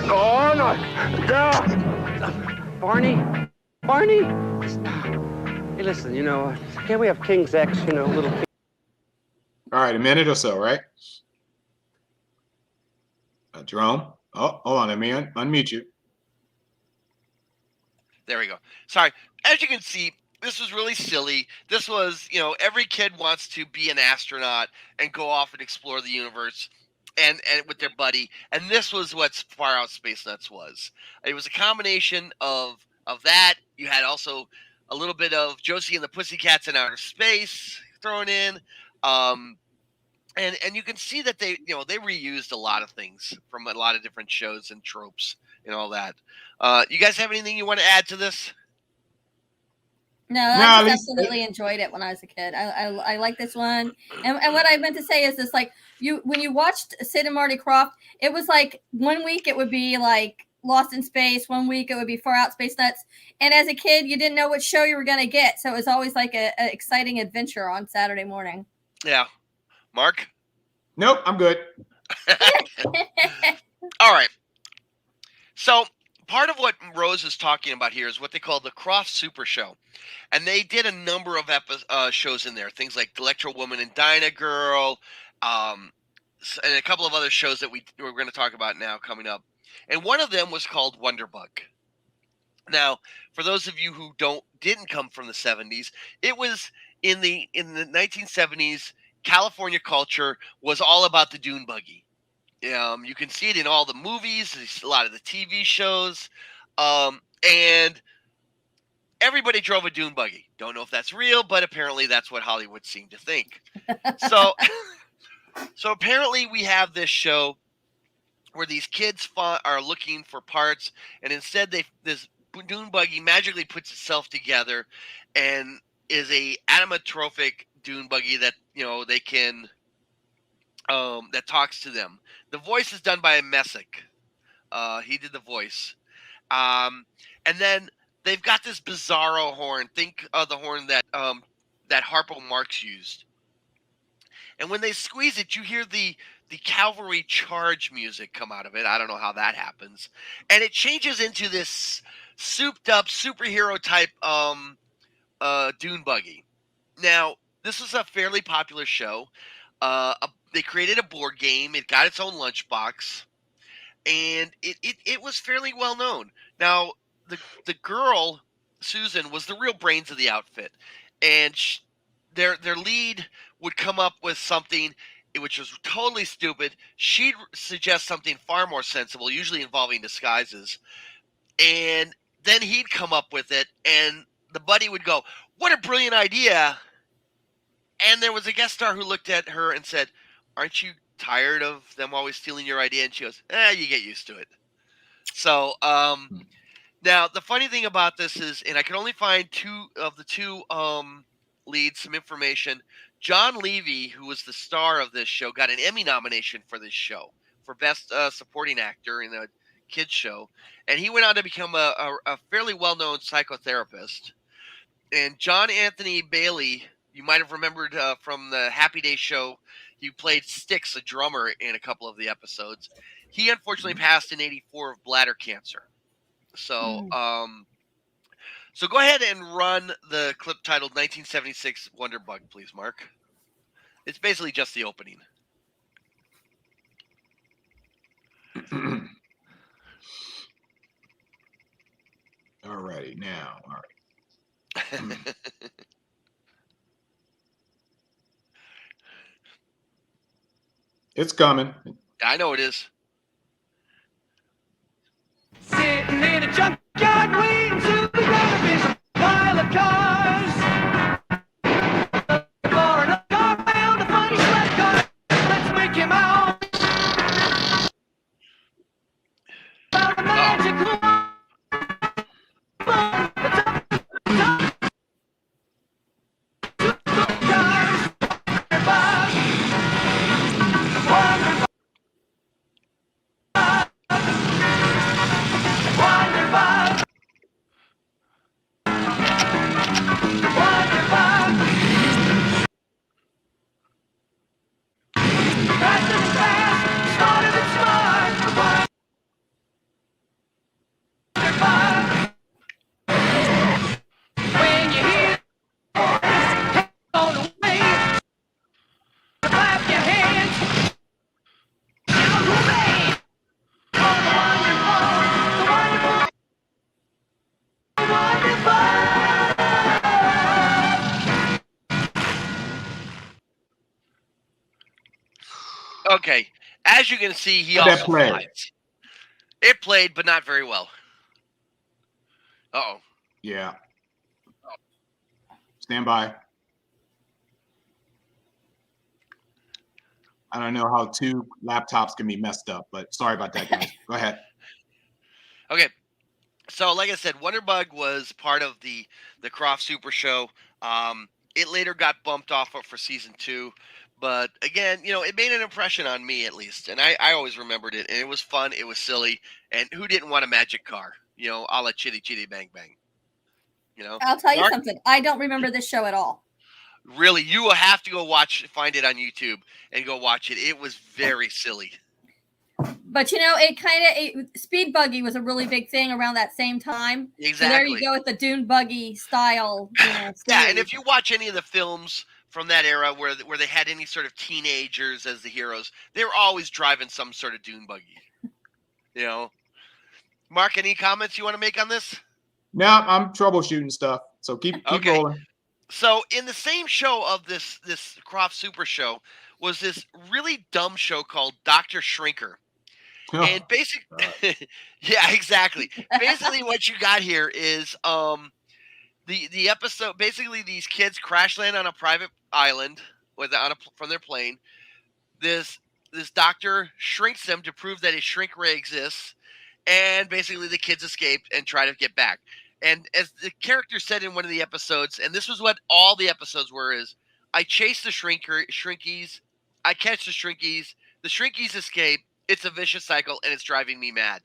Oh, no. Barney? Hey, listen, can't we have King's X, little... All right, a minute or so, right? Jerome? Oh, hold on. Let me unmute you. There we go. Sorry. As you can see, this was really silly. This was, every kid wants to be an astronaut and go off and explore the universe and with their buddy. And this was what Far Out Space Nuts was. It was a combination of that. You had also a little bit of Josie and the Pussycats in outer space thrown in. And you can see that they reused a lot of things from a lot of different shows and tropes and all that. You guys have anything you want to add to this? No, I just absolutely enjoyed it when I was a kid. I like this one. And what I meant to say is this, like, when you watched Sid and Marty Kroft, it was like 1 week it would be like Lost in Space, 1 week it would be Far Out Space Nuts. And as a kid, you didn't know what show you were going to get. So it was always like an exciting adventure on Saturday morning. Yeah. Mark? Nope, I'm good. All right. So part of what Rose is talking about here is what they call the Kroft Super Show. And they did a number of shows in there, things like Electro Woman and Dyna Girl, and a couple of other shows that we're going to talk about now coming up. And one of them was called Wonderbug. Now, for those of you who didn't come from the 70s, it was in the 1970s. California culture was all about the dune buggy. You can see it in all the movies, a lot of the TV shows, and everybody drove a dune buggy. Don't know if that's real, but apparently that's what Hollywood seemed to think. So apparently we have this show where these kids are looking for parts, and instead this dune buggy magically puts itself together and is a animatronic dune buggy that they can that talks to them. The voice is done by Messick. He did the voice, and then they've got this bizarro horn. Think of the horn that Harpo Marx used. And when they squeeze it, you hear the cavalry charge music come out of it. I don't know how that happens, and it changes into this souped up superhero type dune buggy. Now, this was a fairly popular show. They created a board game. It got its own lunchbox, and it was fairly well known. Now, the girl Susan was the real brains of the outfit, and their lead would come up with something which was totally stupid. She'd suggest something far more sensible, usually involving disguises, and then he'd come up with it, and the buddy would go, "What a brilliant idea!" And there was a guest star who looked at her and said, "Aren't you tired of them always stealing your idea?" And she goes, "You get used to it." So now the funny thing about this is, and I can only find two leads, some information. John Levy, who was the star of this show, got an Emmy nomination for this show for Best Supporting Actor in a kids show. And he went on to become a fairly well-known psychotherapist. And John Anthony Bailey, you might have remembered from the Happy Days show, he played Styx, a drummer, in a couple of the episodes. He unfortunately passed in '84 of bladder cancer. So, so go ahead and run the clip titled 1976 Wonderbug, please, Mark. It's basically just the opening. All righty, now. All right. It's coming. I know it is. Sitting in a junkyard waiting to be gonna be some pile of cars. For another car found a funny sled car. Let's make him out. About a magical Okay, as you can see, he How'd that also play? flies. It played, but not very well. Uh-oh. Yeah. Stand by. I don't know how 2 laptops can be messed up, but sorry about that, guys. Go ahead. Okay. So, like I said, Wonderbug was part of the Kroft Super Show. It later got bumped off for season 2, but again, it made an impression on me at least, and I always remembered it. And it was fun, it was silly, and who didn't want a magic car? A la Chitty Chitty Bang Bang. I'll tell you Mark, something. I don't remember this show at all. really, you will have to go find it on YouTube and go watch it. It was very silly. But it Speed Buggy was a really big thing around that same time. Exactly. So there you go with the Dune Buggy style. Yeah, and if you watch any of the films from that era where they had any sort of teenagers as the heroes, they were always driving some sort of dune buggy. Mark, any comments you want to make on this? No, I'm troubleshooting stuff. So keep rolling. So in the same show of this Kroft Super Show was this really dumb show called Dr. Shrinker. And basically, yeah, exactly. Basically, what you got here is the episode. Basically, these kids crash land on a private island from their plane. This doctor shrinks them to prove that a shrink ray exists, and basically the kids escape and try to get back. And as the character said in one of the episodes, and this was what all the episodes were: is I chase the shrinkies, I catch the shrinkies escape. It's a vicious cycle, and it's driving me mad.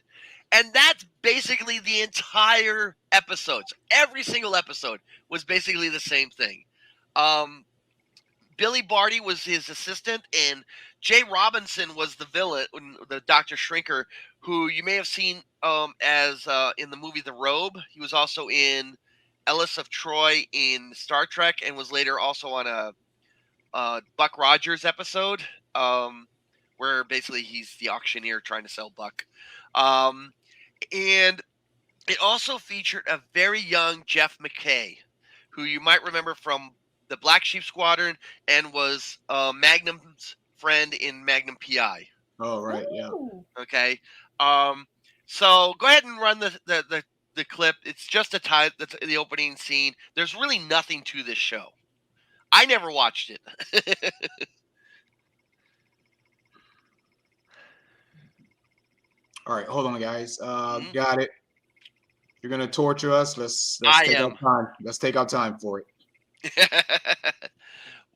And that's basically the entire episodes. Every single episode was basically the same thing. Billy Barty was his assistant, and Jay Robinson was the villain, the Dr. Shrinker, who you may have seen as in the movie The Robe. He was also in Ellis of Troy in Star Trek, and was later also on a Buck Rogers episode. Where basically he's the auctioneer trying to sell Buck. And it also featured a very young Jeff McKay, who you might remember from the Black Sheep Squadron and was Magnum's friend in Magnum PI. Oh, right, yeah. Okay. So go ahead and run the clip. It's just that's the opening scene. There's really nothing to this show. I never watched it. All right, hold on, guys. Got it. You're gonna torture us. Let's take our time. Let's take our time for it.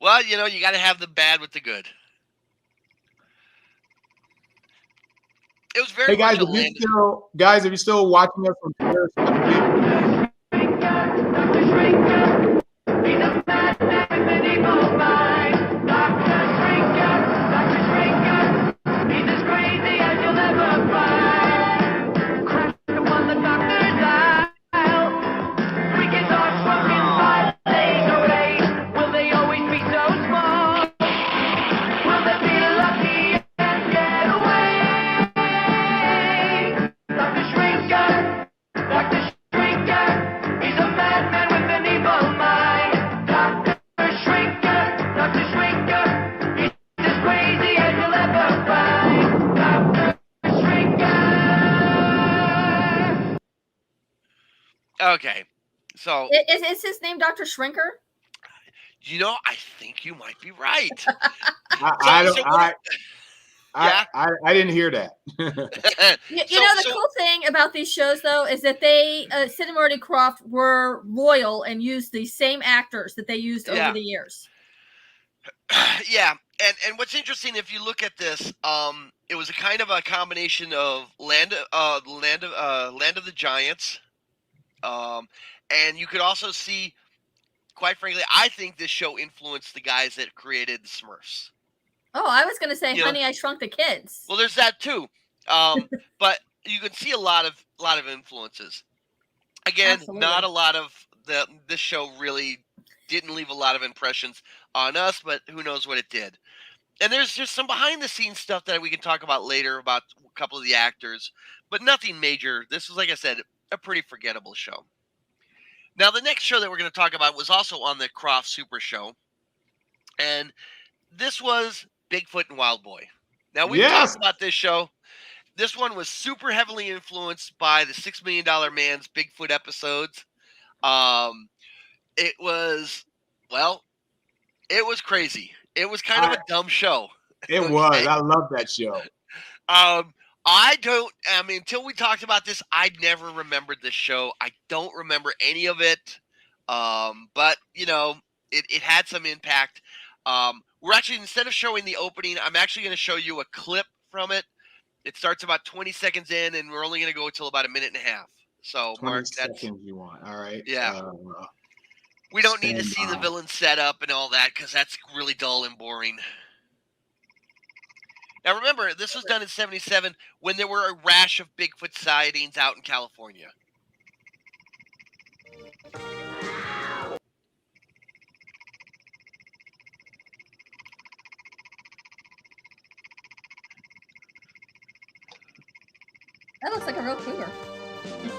Well, you got to have the bad with the good. It was very. Hey guys, if you're still watching us from Paris, Okay, so is his name Dr. Shrinker? I think you might be right. I didn't hear that. The cool thing about these shows, though, is that Sid and Marty Kroft were loyal and used the same actors that they used over the years. Yeah, and what's interesting, if you look at this, it was a kind of a combination of Land of the Giants, and you could also see, quite frankly, I think this show influenced the guys that created the Smurfs. Oh, I was going to say, Honey, I Shrunk the Kids. Well, there's that too, but you can see a lot of influences. Again, Absolutely. not a lot of this show really didn't leave a lot of impressions on us, but who knows what it did. And there's just some behind the scenes stuff that we can talk about later about a couple of the actors, but nothing major. This was, like I said, a pretty forgettable show. Now, the next show that we're going to talk about was also on the Kroft Super Show, and this was Bigfoot and Wild Boy. Now, we've Yes. talked about this show. This one was super heavily influenced by the $6 Million Man's Bigfoot episodes. It was, well, it was crazy. It was kind of a dumb show. It was. I love that show. Until we talked about this, I never remembered this show. I don't remember any of it. But, it had some impact. We're actually, instead of showing the opening, I'm actually going to show you a clip from it. It starts about 20 seconds in, and we're only going to go until about a minute and a half. So, 20 Mark, seconds you want. All right. Yeah. We don't need to see the villain setup and all that because that's really dull and boring. Now, remember, this was done in 1977 when there were a rash of Bigfoot sightings out in California. That looks like a real cougar.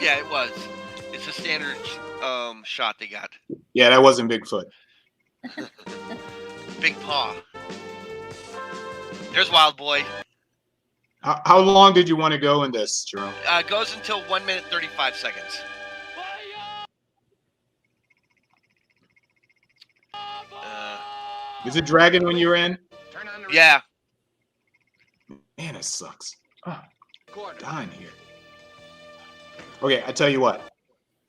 Yeah, it was. It's a standard shot they got. Yeah, that wasn't Bigfoot. Big paw. There's Wild Boy. How long did you want to go in this, Jerome? Goes until 1 minute 35 seconds. Is it dragging when you're in? Yeah. Man, it sucks. Oh, dying here. Okay, I tell you what.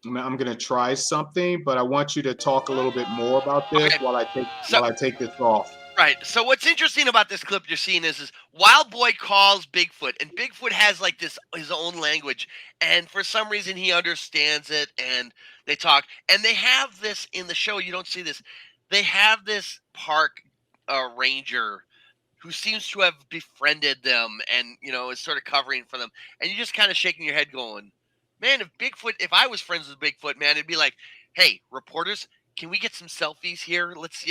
I'm gonna try something, but I want you to talk a little bit more about this while I take this off. Right. So what's interesting about this clip you're seeing is Wild Boy calls Bigfoot, and Bigfoot has like his own language, and for some reason he understands it, and they talk, and they have this in the show. You don't see this. They have this park ranger who seems to have befriended them, and is sort of covering for them, and you're just kind of shaking your head, going, "Man, if I was friends with Bigfoot, man, it'd be like, hey, reporters, can we get some selfies here? Let's,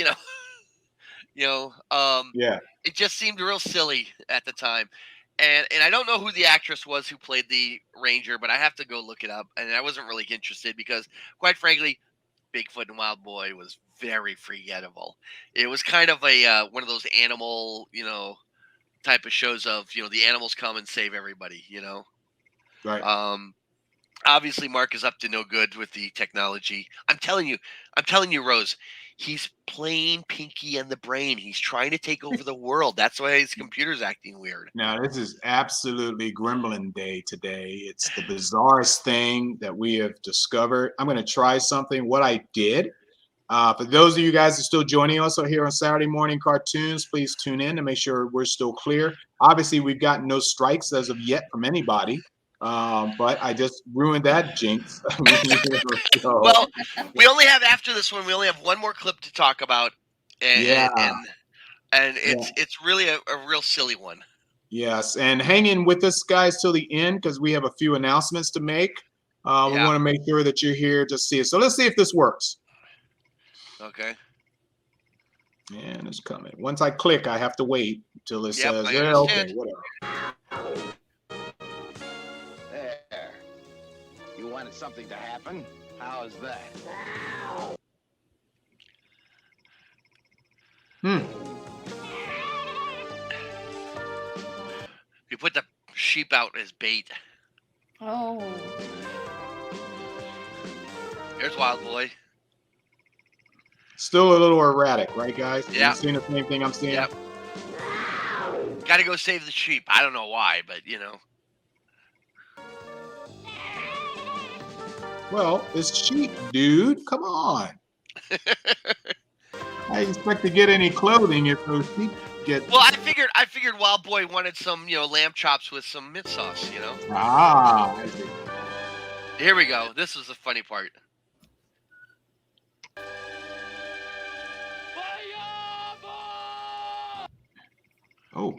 Yeah. It just seemed real silly at the time. And I don't know who the actress was who played the ranger, but I have to go look it up. And I wasn't really interested because, quite frankly, Bigfoot and Wild Boy was very forgettable. It was kind of a one of those animal, type of shows of, the animals come and save everybody, Right. Obviously, Mark is up to no good with the technology. I'm telling you, Rose, he's playing Pinky and the Brain. He's trying to take over the world. That's why his computer's acting weird. Now, this is absolutely Gremlin Day today. It's the bizarrest thing that we have discovered. I'm going to try something. What I did, for those of you guys who are still joining us here on Saturday Morning Cartoons, please tune in to make sure we're still clear. Obviously, we've gotten no strikes as of yet from anybody. But I just ruined that jinx. Well, we only have, after this one, we only have one more clip to talk about, and it's really a real silly one. Yes, and hang in with us, guys, till the end because we have a few announcements to make. We want to make sure that you're here to see it. So let's see if this works. Okay. And it's coming. Once I click, I have to wait until it says, yeah, okay, whatever. You wanted something to happen? How's that? You put the sheep out as bait. Oh. Here's Wild Boy. Still a little erratic, right, guys? Yeah. You seeing the same thing I'm seeing? Yep. Got to go save the sheep. I don't know why, but Well, it's cheap, dude. Come on. I expect to get any clothing if those sheep get. Well, I figured Wild Boy wanted some, lamb chops with some mint sauce, Ah, I see. Here we go. This was the funny part. Oh,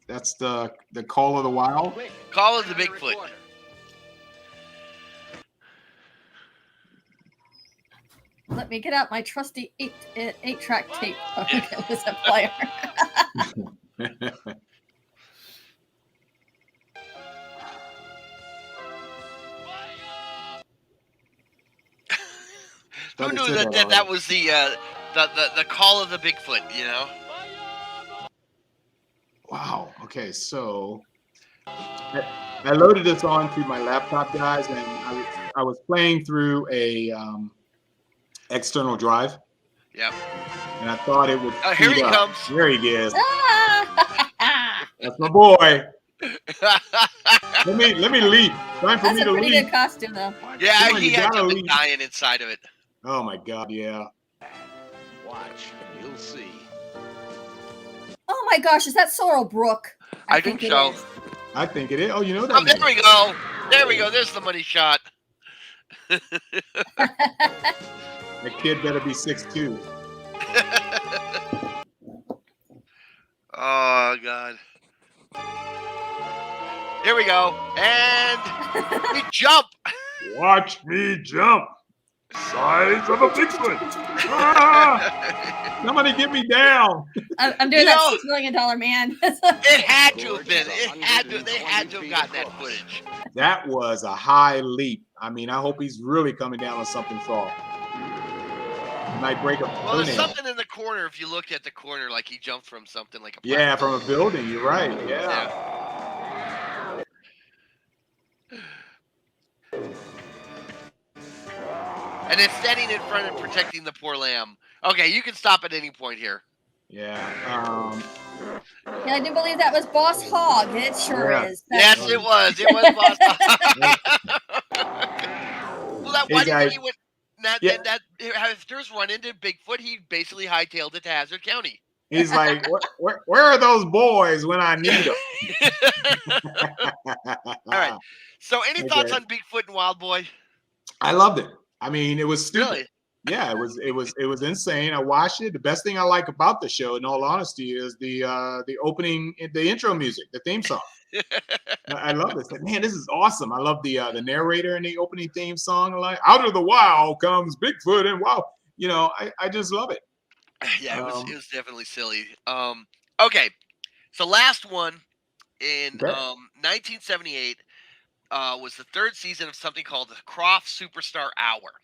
that's the call of the wild. Call of the Bigfoot. Let me get out my trusty 8-track tape. It was a player. Who knew that was the call of the Bigfoot? Wow, Okay, so I loaded this onto my laptop, guys, and I was playing through a external drive. Yep. And I thought it would. Here he up. comes. There he is. That's my boy. Let me leap. Time for That's me a to pretty leap. good costume, though. Yeah, Come on, he you had to gotta have been leap. dying inside of it. Oh my God, yeah. Watch, you'll see. Oh my gosh, is that Sorrel Brook? I think it so. is. I think it is. Oh, you know that. Oh, there we go. There we go. There's the money shot. That kid better be 6'2". Oh God. Here we go. And we jump. Watch me jump. Size of a Bigfoot. Ah! Somebody get me down. I'm doing that $6 million man. It had to have been. They had to have gotten that footage. That was a high leap. I mean, I hope he's really coming down on something soft. He might break a Well, there's toenail. something in the corner. If you looked at the corner, like he jumped from something like a Yeah, from a building. You're right. Yeah. And then standing in front and protecting the poor lamb. Okay, you can stop at any point here. Yeah. Yeah, I do believe that was Boss Hogg. It sure Yeah. is. Yes, it was. It was Boss Hogg. Well, why didn't he win? If there's run into Bigfoot, he basically hightailed it to Hazard County. He's like, where are those boys when I need them? All right. So, any thoughts on Bigfoot and Wild Boy? I loved it. I mean, it was stupid. Really? Yeah, it was insane. I watched it. The best thing I like about the show, in all honesty, is the opening, the intro music, the theme song. I love this. Like, man, this is awesome. I love the narrator in the opening theme song. Like, out of the wild comes Bigfoot, and wow, I just love it. Yeah, it was definitely silly. Okay, so last one in 1978 was the third season of something called the Kroft Superstar Hour.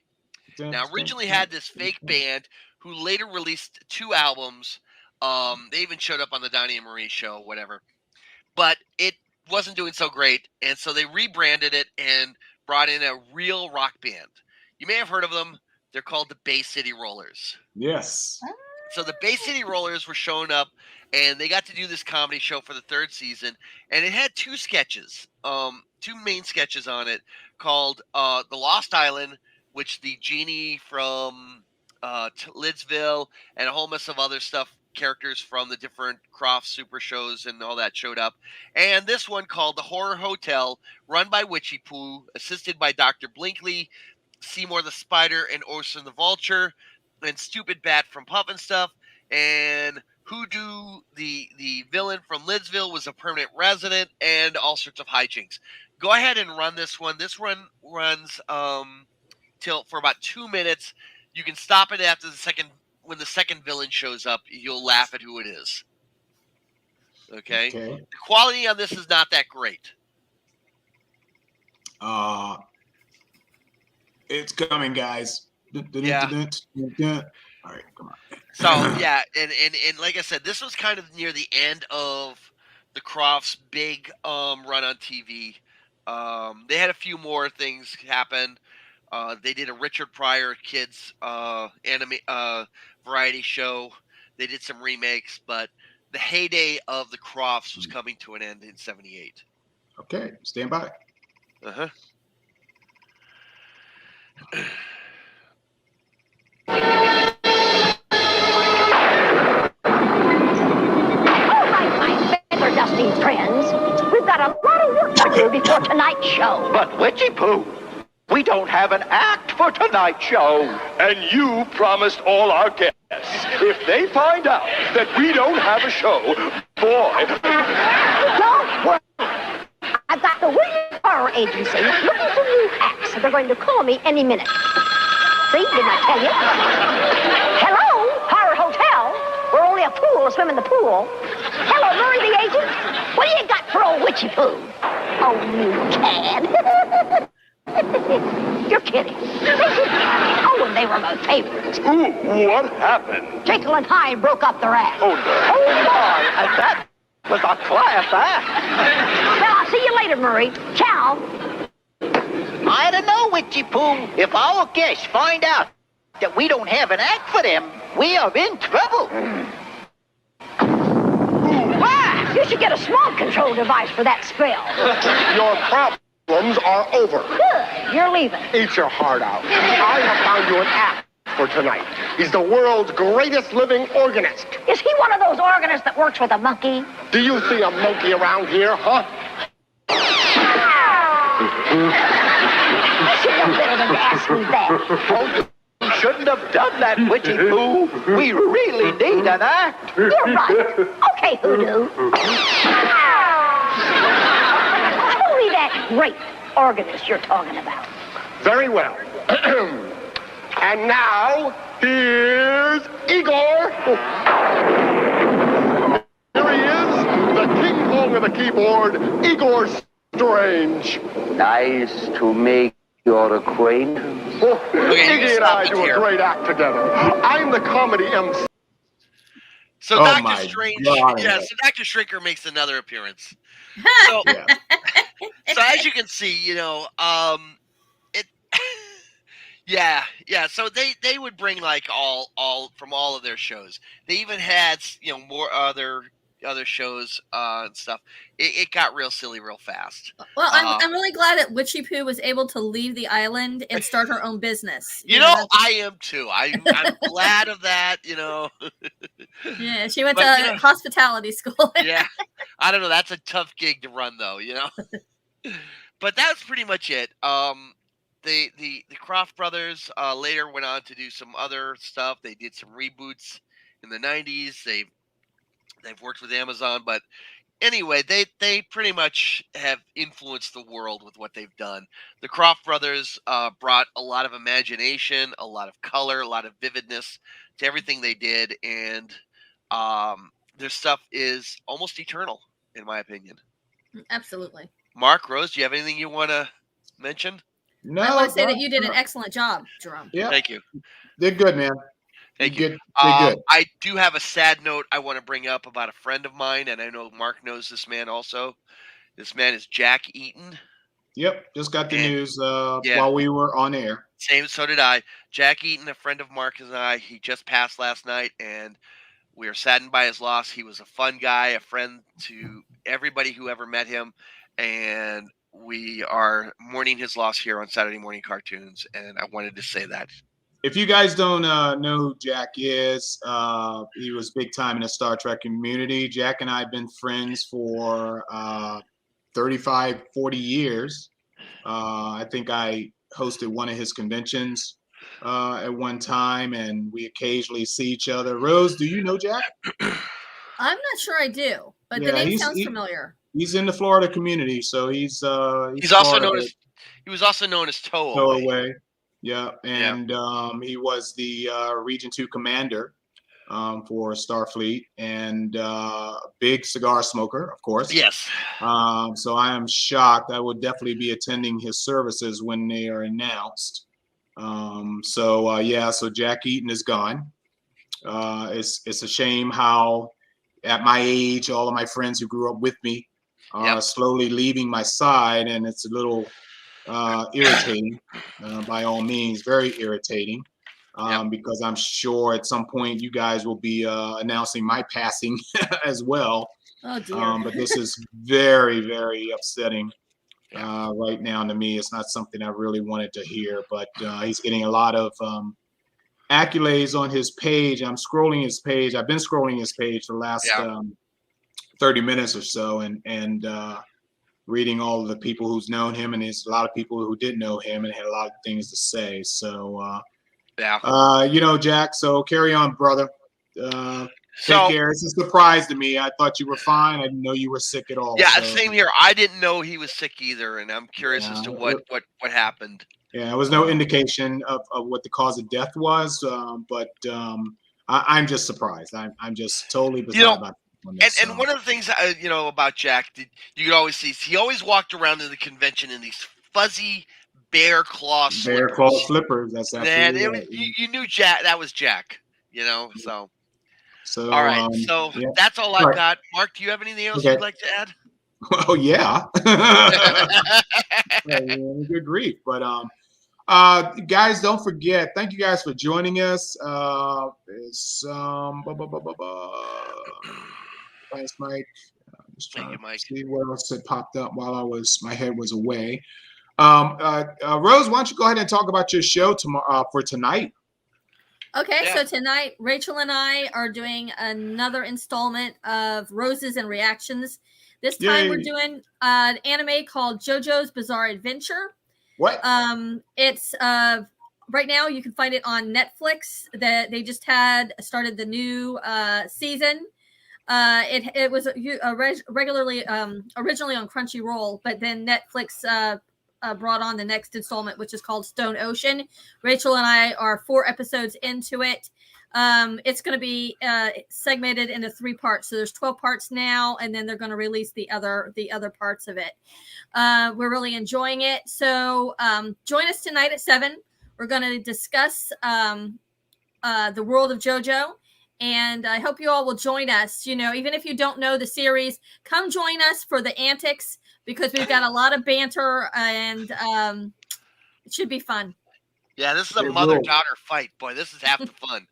Now, originally had this fake band who later released 2 albums. They even showed up on the Donny Marie show, whatever. But it wasn't doing so great, and so they rebranded it and brought in a real rock band. You may have heard of them. They're called the Bay City Rollers. Yes. So the Bay City Rollers were showing up, and they got to do this comedy show for the third season, and it had 2 sketches, 2 main sketches on it, called The Lost Island, which the genie from Lidsville and a whole mess of other stuff, characters from the different Kroft super shows and all that showed up. And this one called The Horror Hotel, run by Witchy Poo, assisted by Dr. Blinkley, Seymour the Spider, and Orson the Vulture, and Stupid Bat from Puff and Stuff, and Hoodoo, the villain from Lidsville, was a permanent resident, and all sorts of hijinks. Go ahead and run this one. This one runs for about 2 minutes. You can stop it after when the second villain shows up. You'll laugh at who it is. Okay? The quality on this is not that great. It's coming, guys. Yeah. All right, come on. So yeah, and like I said, this was kind of near the end of the Kroft's big run on TV. They had a few more things happen. They did a Richard Pryor kids variety show. They did some remakes, but the heyday of the Krofts was coming to an end in '78. Okay, stand by. Uh-huh. Better dusty friends. We've got a lot of work to do before tonight's show. But Witchy Poo, we don't have an act for tonight's show. And you promised all our guests, if they find out that we don't have a show, boy. Don't worry. I've got the William Horror Agency looking for new acts. They're going to call me any minute. See, didn't I tell you? Hello, Horror Hotel. We're only a pool to swim in the pool. Hello, Murray the agent. What do you got for old Witchy Poo? Oh, you cad. You're kidding. Oh, and they were my favorites. Ooh, what happened? Jekyll and Hyde broke up their act. Oh, no. Oh, my. And that was a class act. Well, I'll see you later, Murray. Ciao. I don't know, Witchy Poo. If our guests find out that we don't have an act for them, we are in trouble. Ah, you should get a smoke control device for that spell. Your problems are over. Good. You're leaving. Eat your heart out. I have found you an act for tonight. He's the world's greatest living organist. Is he one of those organists that works with a monkey? Do you see a monkey around here, huh? You should know better than to ask me that. Oh, you shouldn't have done that, Witchy Poo. We really need an act. You're right. Okay, Hoodoo. Tell me that great organist you're talking about. Very well. And now, here's Igor. Here he is, the King Kong of the keyboard, Igor Strange. Nice to make your acquaintance. Oh, Iggy and I do a great act together. I'm the comedy MC. So Dr. Strange, so Dr. Shrinker makes another appearance. So, so as you can see, So they would bring like all from all of their shows. They even had more other shows and stuff. It got real silly real fast. Well, I'm really glad that Witchy Poo was able to leave the island and start her own business. I am too. I'm glad of that. Yeah, she went to hospitality school. Yeah, I don't know. That's a tough gig to run, though. But that's pretty much it. The Kroft brothers later went on to do some other stuff. They did some reboots in the 90s. They've worked with Amazon, but anyway, they pretty much have influenced the world with what they've done. The Kroft brothers brought a lot of imagination, a lot of color, a lot of vividness to everything they did, and their stuff is almost eternal, in my opinion. Absolutely. Mark, Rose, do you have anything you want to mention? No, I want to say that you did an excellent job, Jerome. Yeah, thank you. They're good, man. Thank you. you. They're good. I do have a sad note I want to bring up about a friend of mine, and I know Mark knows this man also. This man is Jack Eaton. Yep, just got the news while we were on air. So did I. Jack Eaton, a friend of Mark and I, he just passed last night, and we are saddened by his loss. He was a fun guy, a friend to everybody who ever met him, and we are mourning his loss here on Saturday Morning Cartoons, and I wanted to say that. If you guys don't know who Jack is, he was big time in the Star Trek community. Jack and I have been friends for 35, 40 years. I think I hosted one of his conventions at one time, and we occasionally see each other. Rose, do you know Jack? I'm not sure I do, but the name sounds familiar. He's in the Florida community, so he's also known as he was also known as Towaway. Yeah, and he was the Region 2 commander for Starfleet, and big cigar smoker, of course. Yes. So I am shocked. I will definitely be attending his services when they are announced. So Jack Eaton is gone. It's a shame how at my age, all of my friends who grew up with me are slowly leaving my side, and it's a little irritating, by all means, very irritating, because I'm sure at some point you guys will be announcing my passing as well. Oh dear. But this is very, very upsetting right now to me. It's not something I really wanted to hear, but he's getting a lot of accolades on his page. I'm scrolling his page. I've been scrolling his page for the last 30 minutes or so, and reading all of the people who's known him, and there's a lot of people who didn't know him and had a lot of things to say. So, Jack, so carry on, brother. Take care. It's a surprise to me. I thought you were fine. I didn't know you were sick at all. Yeah, same here. I didn't know he was sick either, and I'm curious as to what happened. Yeah, there was no indication of what the cause of death was, but I'm just surprised. I'm just totally beside about this. And one of the things about Jack, you could always see, he always walked around in the convention in these fuzzy bear claw slippers. Bear claw slippers. That's absolutely right. You knew Jack. That was Jack. So. So, all right. So yeah. that's all I've got. Mark, do you have anything else you'd like to add? Oh yeah. Good grief. But guys, don't forget. Thank you guys for joining us. It's Thanks, Mike. Just trying to see what else had popped up while my head was away. Rose, why don't you go ahead and talk about your show tomorrow for tonight? Okay, so tonight Rachel and I are doing another installment of Roses and Reactions. This time we're doing an anime called JoJo's Bizarre Adventure. What? It's right now you can find it on Netflix. That they just started the new season. It was originally on Crunchyroll, but then Netflix brought on the next installment, which is called Stone Ocean. Rachel and I are 4 episodes into it. It's going to be segmented into 3 parts. So there's 12 parts now, and then they're going to release the other parts of it. We're really enjoying it. So join us tonight at 7. We're going to discuss the world of JoJo. And I hope you all will join us. You know, even if you don't know the series, come join us for the antics, because we've got a lot of banter, and it should be fun. Yeah, this is a mother-daughter fight. Boy, this is half the fun.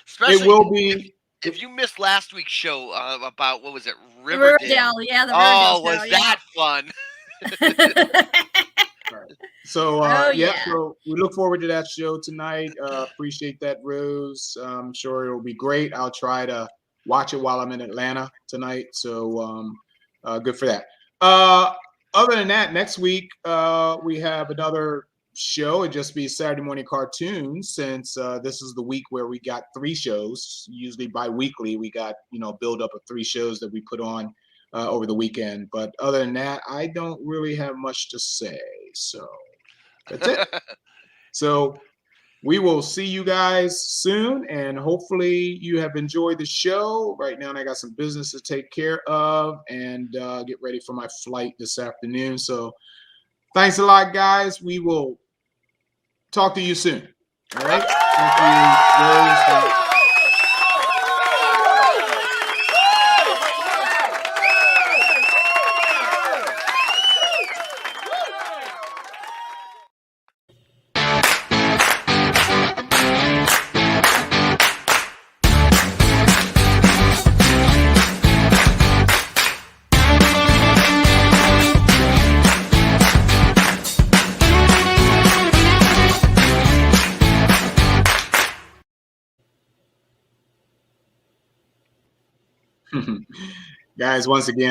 Especially it will be. If you missed last week's show about, what was it, Riverdale? Yeah, the Riverdale was show, that fun? So so we look forward to that show tonight. Appreciate that, Rose. I'm sure it'll be great. I'll try to watch it while I'm in Atlanta tonight. So good for that. Other than that, next week we have another show. It'll just be Saturday morning cartoons, since this is the week where we got 3 shows. Usually bi-weekly we got build up of 3 shows that we put on over the weekend. But other than that, I don't really have much to say. So that's it. So we will see you guys soon, and hopefully you have enjoyed the show. Right now, I got some business to take care of and get ready for my flight this afternoon. So thanks a lot, guys. We will talk to you soon. All right. Thank you, Rose. Guys, once again,